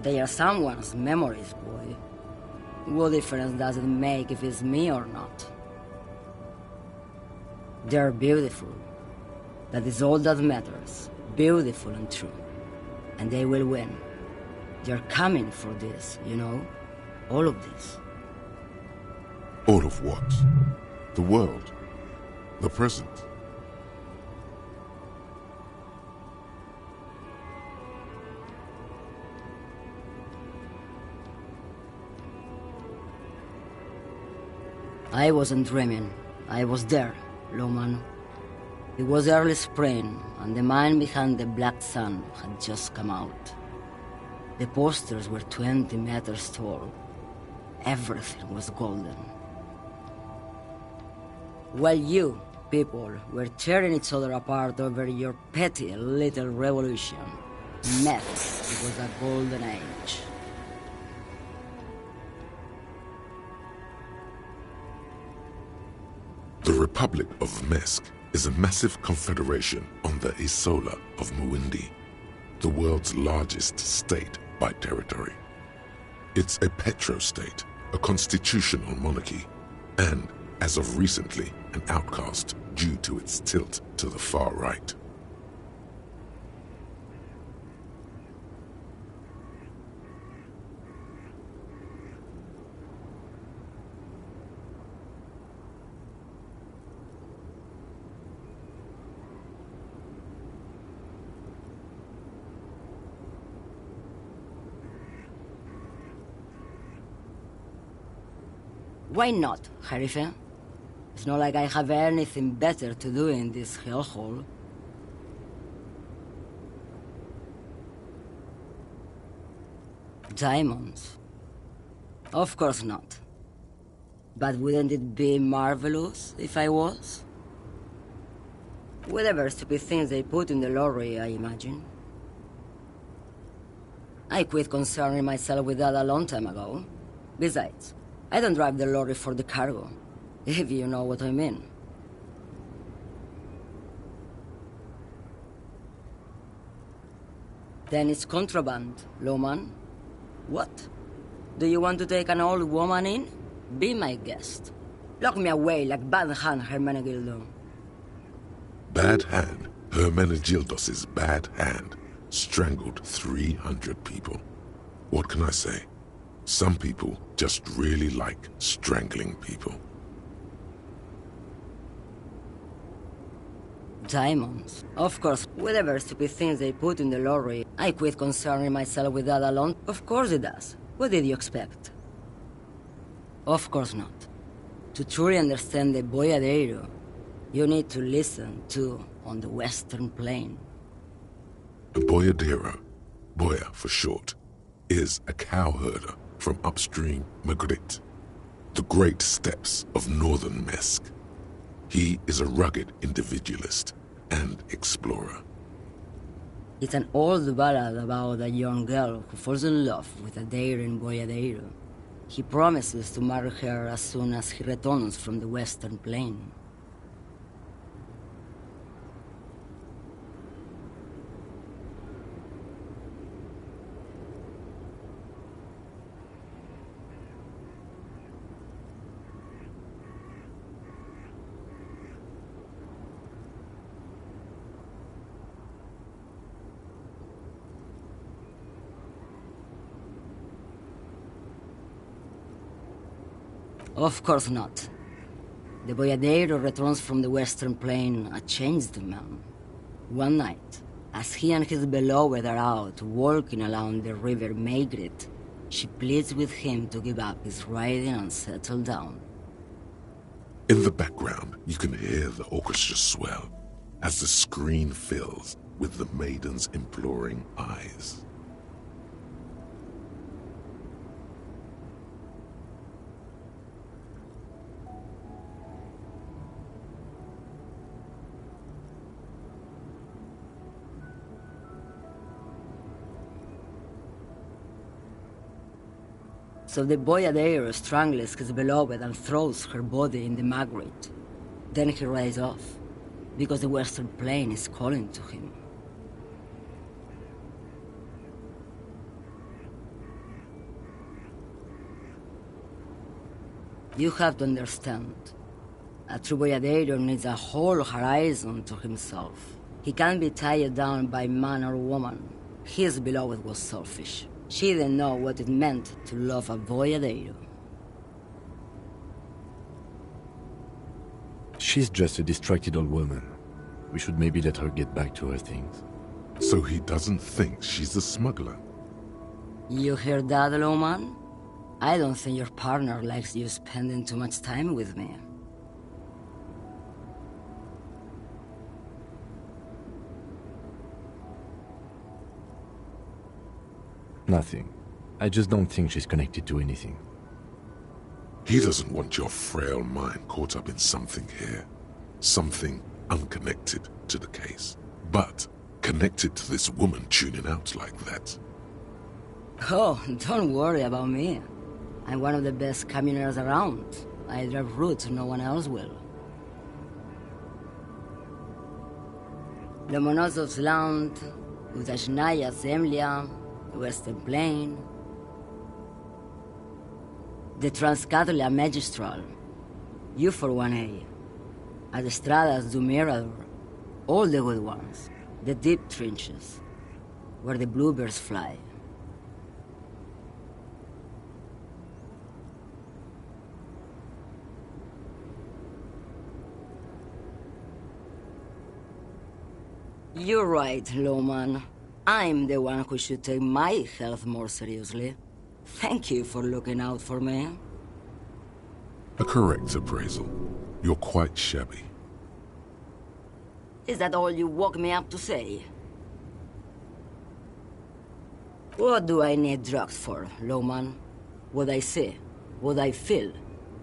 They are someone's memories, boy. What difference does it make if it's me or not? They're beautiful. That is all that matters. Beautiful and true. And they will win. They're coming for this, you know? All of this. All of what? The world? The present? I wasn't dreaming. I was there, Lawman. It was early spring, and the man behind the black sun had just come out. The posters were 20 meters tall. Everything was golden. While you, people, were tearing each other apart over your petty little revolution, meth was a golden age. The Republic of Mesk is a massive confederation on the Isola of Muindi, the world's largest state by territory. It's a petro-state, a constitutional monarchy, and, as of recently, an outcast due to its tilt to the far right. Why not, Harife? It's not like I have anything better to do in this hellhole. Diamonds? Of course not. But wouldn't it be marvelous if I was? Whatever stupid things they put in the lorry, I imagine. I quit concerning myself with that a long time ago. Besides, I don't drive the lorry for the cargo, if you know what I mean. Then it's contraband, Lawman. What? Do you want to take an old woman in? Be my guest. Lock me away like Bad Hand Hermenegildo. Bad Hand? Hermenegildos's bad hand. strangled 300 people. What can I say? Some people just really like strangling people. Diamonds. Of course, whatever stupid things they put in the lorry, I quit concerning myself with that alone. Of course it does. What did you expect? Of course not. To truly understand the boyadero, you need to listen to On the Western Plain. A boyadero, boya for short, is a cowherder from upstream Magritte, the great steppes of northern Mesk. He is a rugged individualist and explorer. It's an old ballad about a young girl who falls in love with a daring boyadero. He promises to marry her as soon as he returns from the Western Plain. Of course not. The boyadero returns from the Western Plain a changed man. One night, as he and his beloved are out walking along the river Magritte, she pleads with him to give up his riding and settle down. In the background, you can hear the orchestra swell as the screen fills with the maiden's imploring eyes. So the boyadero strangles his beloved and throws her body in the Magritte. Then he rides off, because the Western Plain is calling to him. You have to understand, a true boyadero needs a whole horizon to himself. He can't be tied down by man or woman. His beloved was selfish. She didn't know what it meant to love a boyadero. She's just a distracted old woman. We should maybe let her get back to her things. So he doesn't think she's a smuggler. You hear that, Lowman? I don't think your partner likes you spending too much time with me. Nothing. I just don't think she's connected to anything. He doesn't want your frail mind caught up in something here. Something unconnected to the case. But connected to this woman tuning out like that. Oh, don't worry about me. I'm one of the best communers around. I drive routes no one else will. Lomonosov's land, Udashnaya Zemlya, the Western Plain, the Transcatolia Magistral, U41A, Adestradas du Mirador, all the good ones, the deep trenches, where the bluebirds fly. You're right, Lowman. I'm the one who should take my health more seriously. Thank you for looking out for me. A correct appraisal. You're quite shabby. Is that all you woke me up to say? What do I need drugs for, Lowman? What I see, what I feel,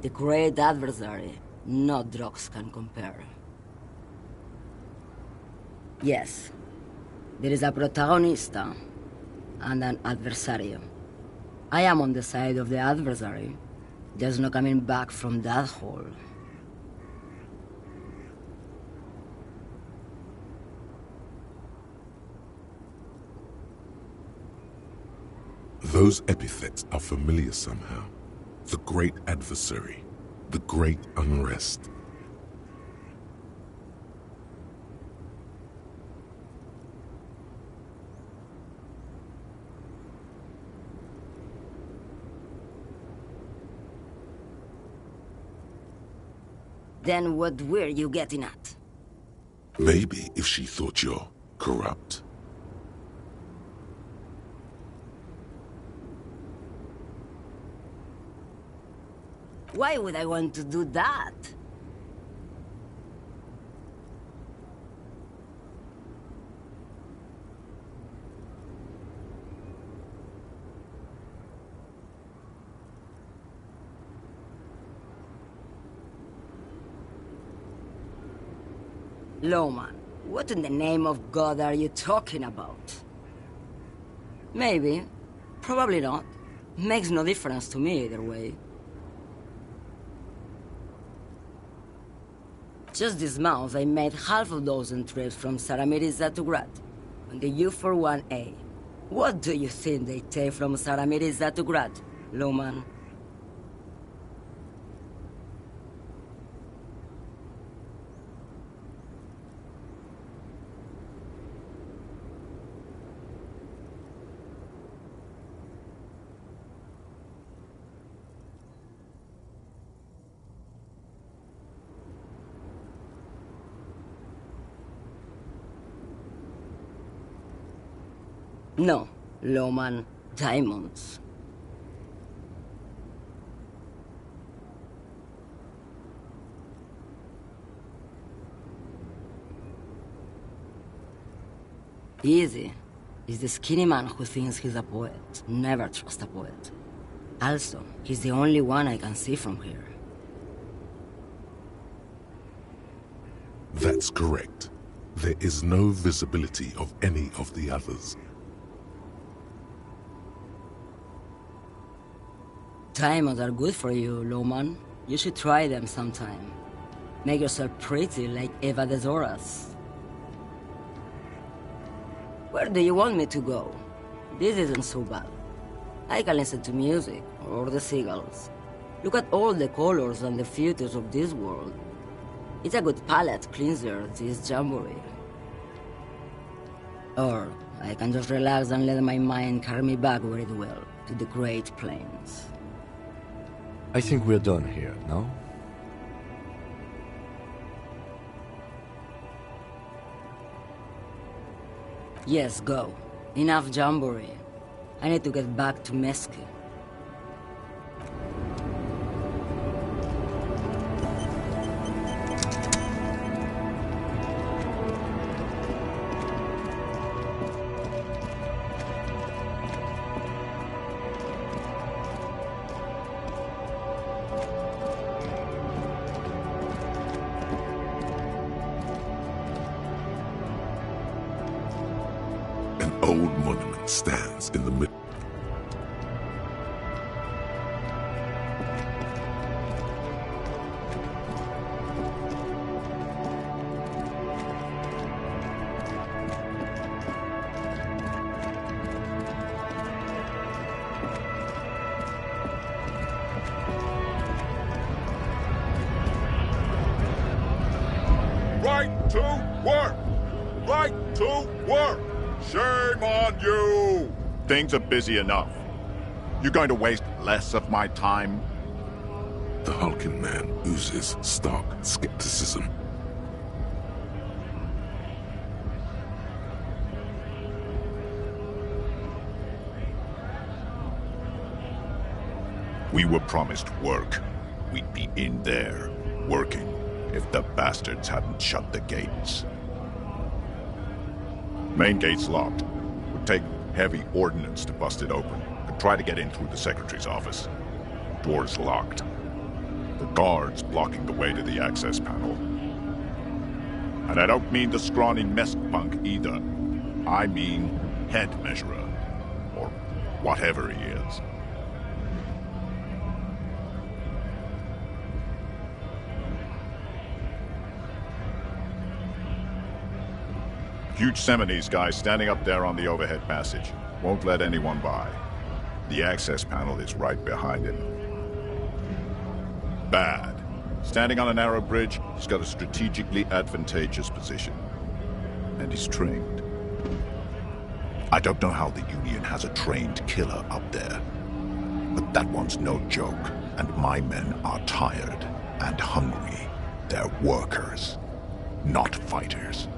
the great adversary, no drugs can compare. Yes, there is a protagonista and an adversario. I am on the side of the adversary. There's no coming back from that hole. Those epithets are familiar somehow. The great adversary, the great unrest. Then what were you getting at? Maybe if she thought you're corrupt. Why would I want to do that? Loman, what in the name of God are you talking about? Maybe. Probably not. Makes no difference to me either way. Just this month, I made half a dozen trips from Saramiriza to Grad, on the U41A. What do you think they take from Saramiriza to Grad, Loman? No, Loman, diamonds. Easy. He's the skinny man who thinks he's a poet. Never trust a poet. Also, he's the only one I can see from here. That's correct. There is no visibility of any of the others. Diamonds are good for you, Loman. You should try them sometime. Make yourself pretty like Eva de Zoras. Where do you want me to go? This isn't so bad. I can listen to music, or the seagulls. Look at all the colors and the futures of this world. It's a good palate cleanser, this jamboree. Or I can just relax and let my mind carry me back where it will, to the Great Plains. I think we're done here, no? Yes, go. Enough jamboree. I need to get back to Mesque. Old monument stands in the middle. Right to work! Right to work! Shame on you! Things are busy enough. You're going to waste less of my time? The hulking man oozes stark skepticism. We were promised work. We'd be in there, working, if the bastards hadn't shut the gates. Main gate's locked. Would take heavy ordnance to bust it open. Could try to get in through the secretary's office. Door's locked. The guard's blocking the way to the access panel. And I don't mean the scrawny mess punk either. I mean head measurer. Or whatever he is. Huge Seminese guy standing up there on the overhead passage. Won't let anyone by. The access panel is right behind him. Bad. Standing on a narrow bridge, he's got a strategically advantageous position. And he's trained. I don't know how the Union has a trained killer up there. But that one's no joke, and my men are tired and hungry. They're workers, not fighters.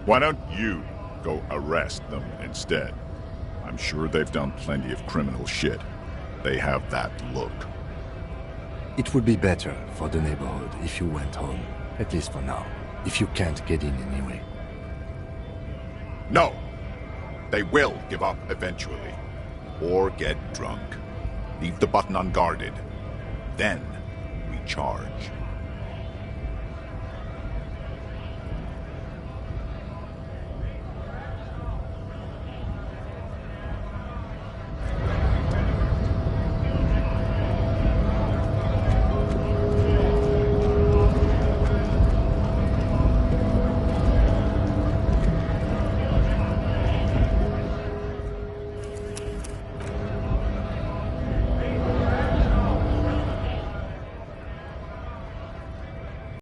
Why don't you go arrest them instead? I'm sure they've done plenty of criminal shit. They have that look. It would be better for the neighborhood if you went home, at least for now, if you can't get in anyway. No! They will give up eventually. Or get drunk. Leave the button unguarded. Then we charge.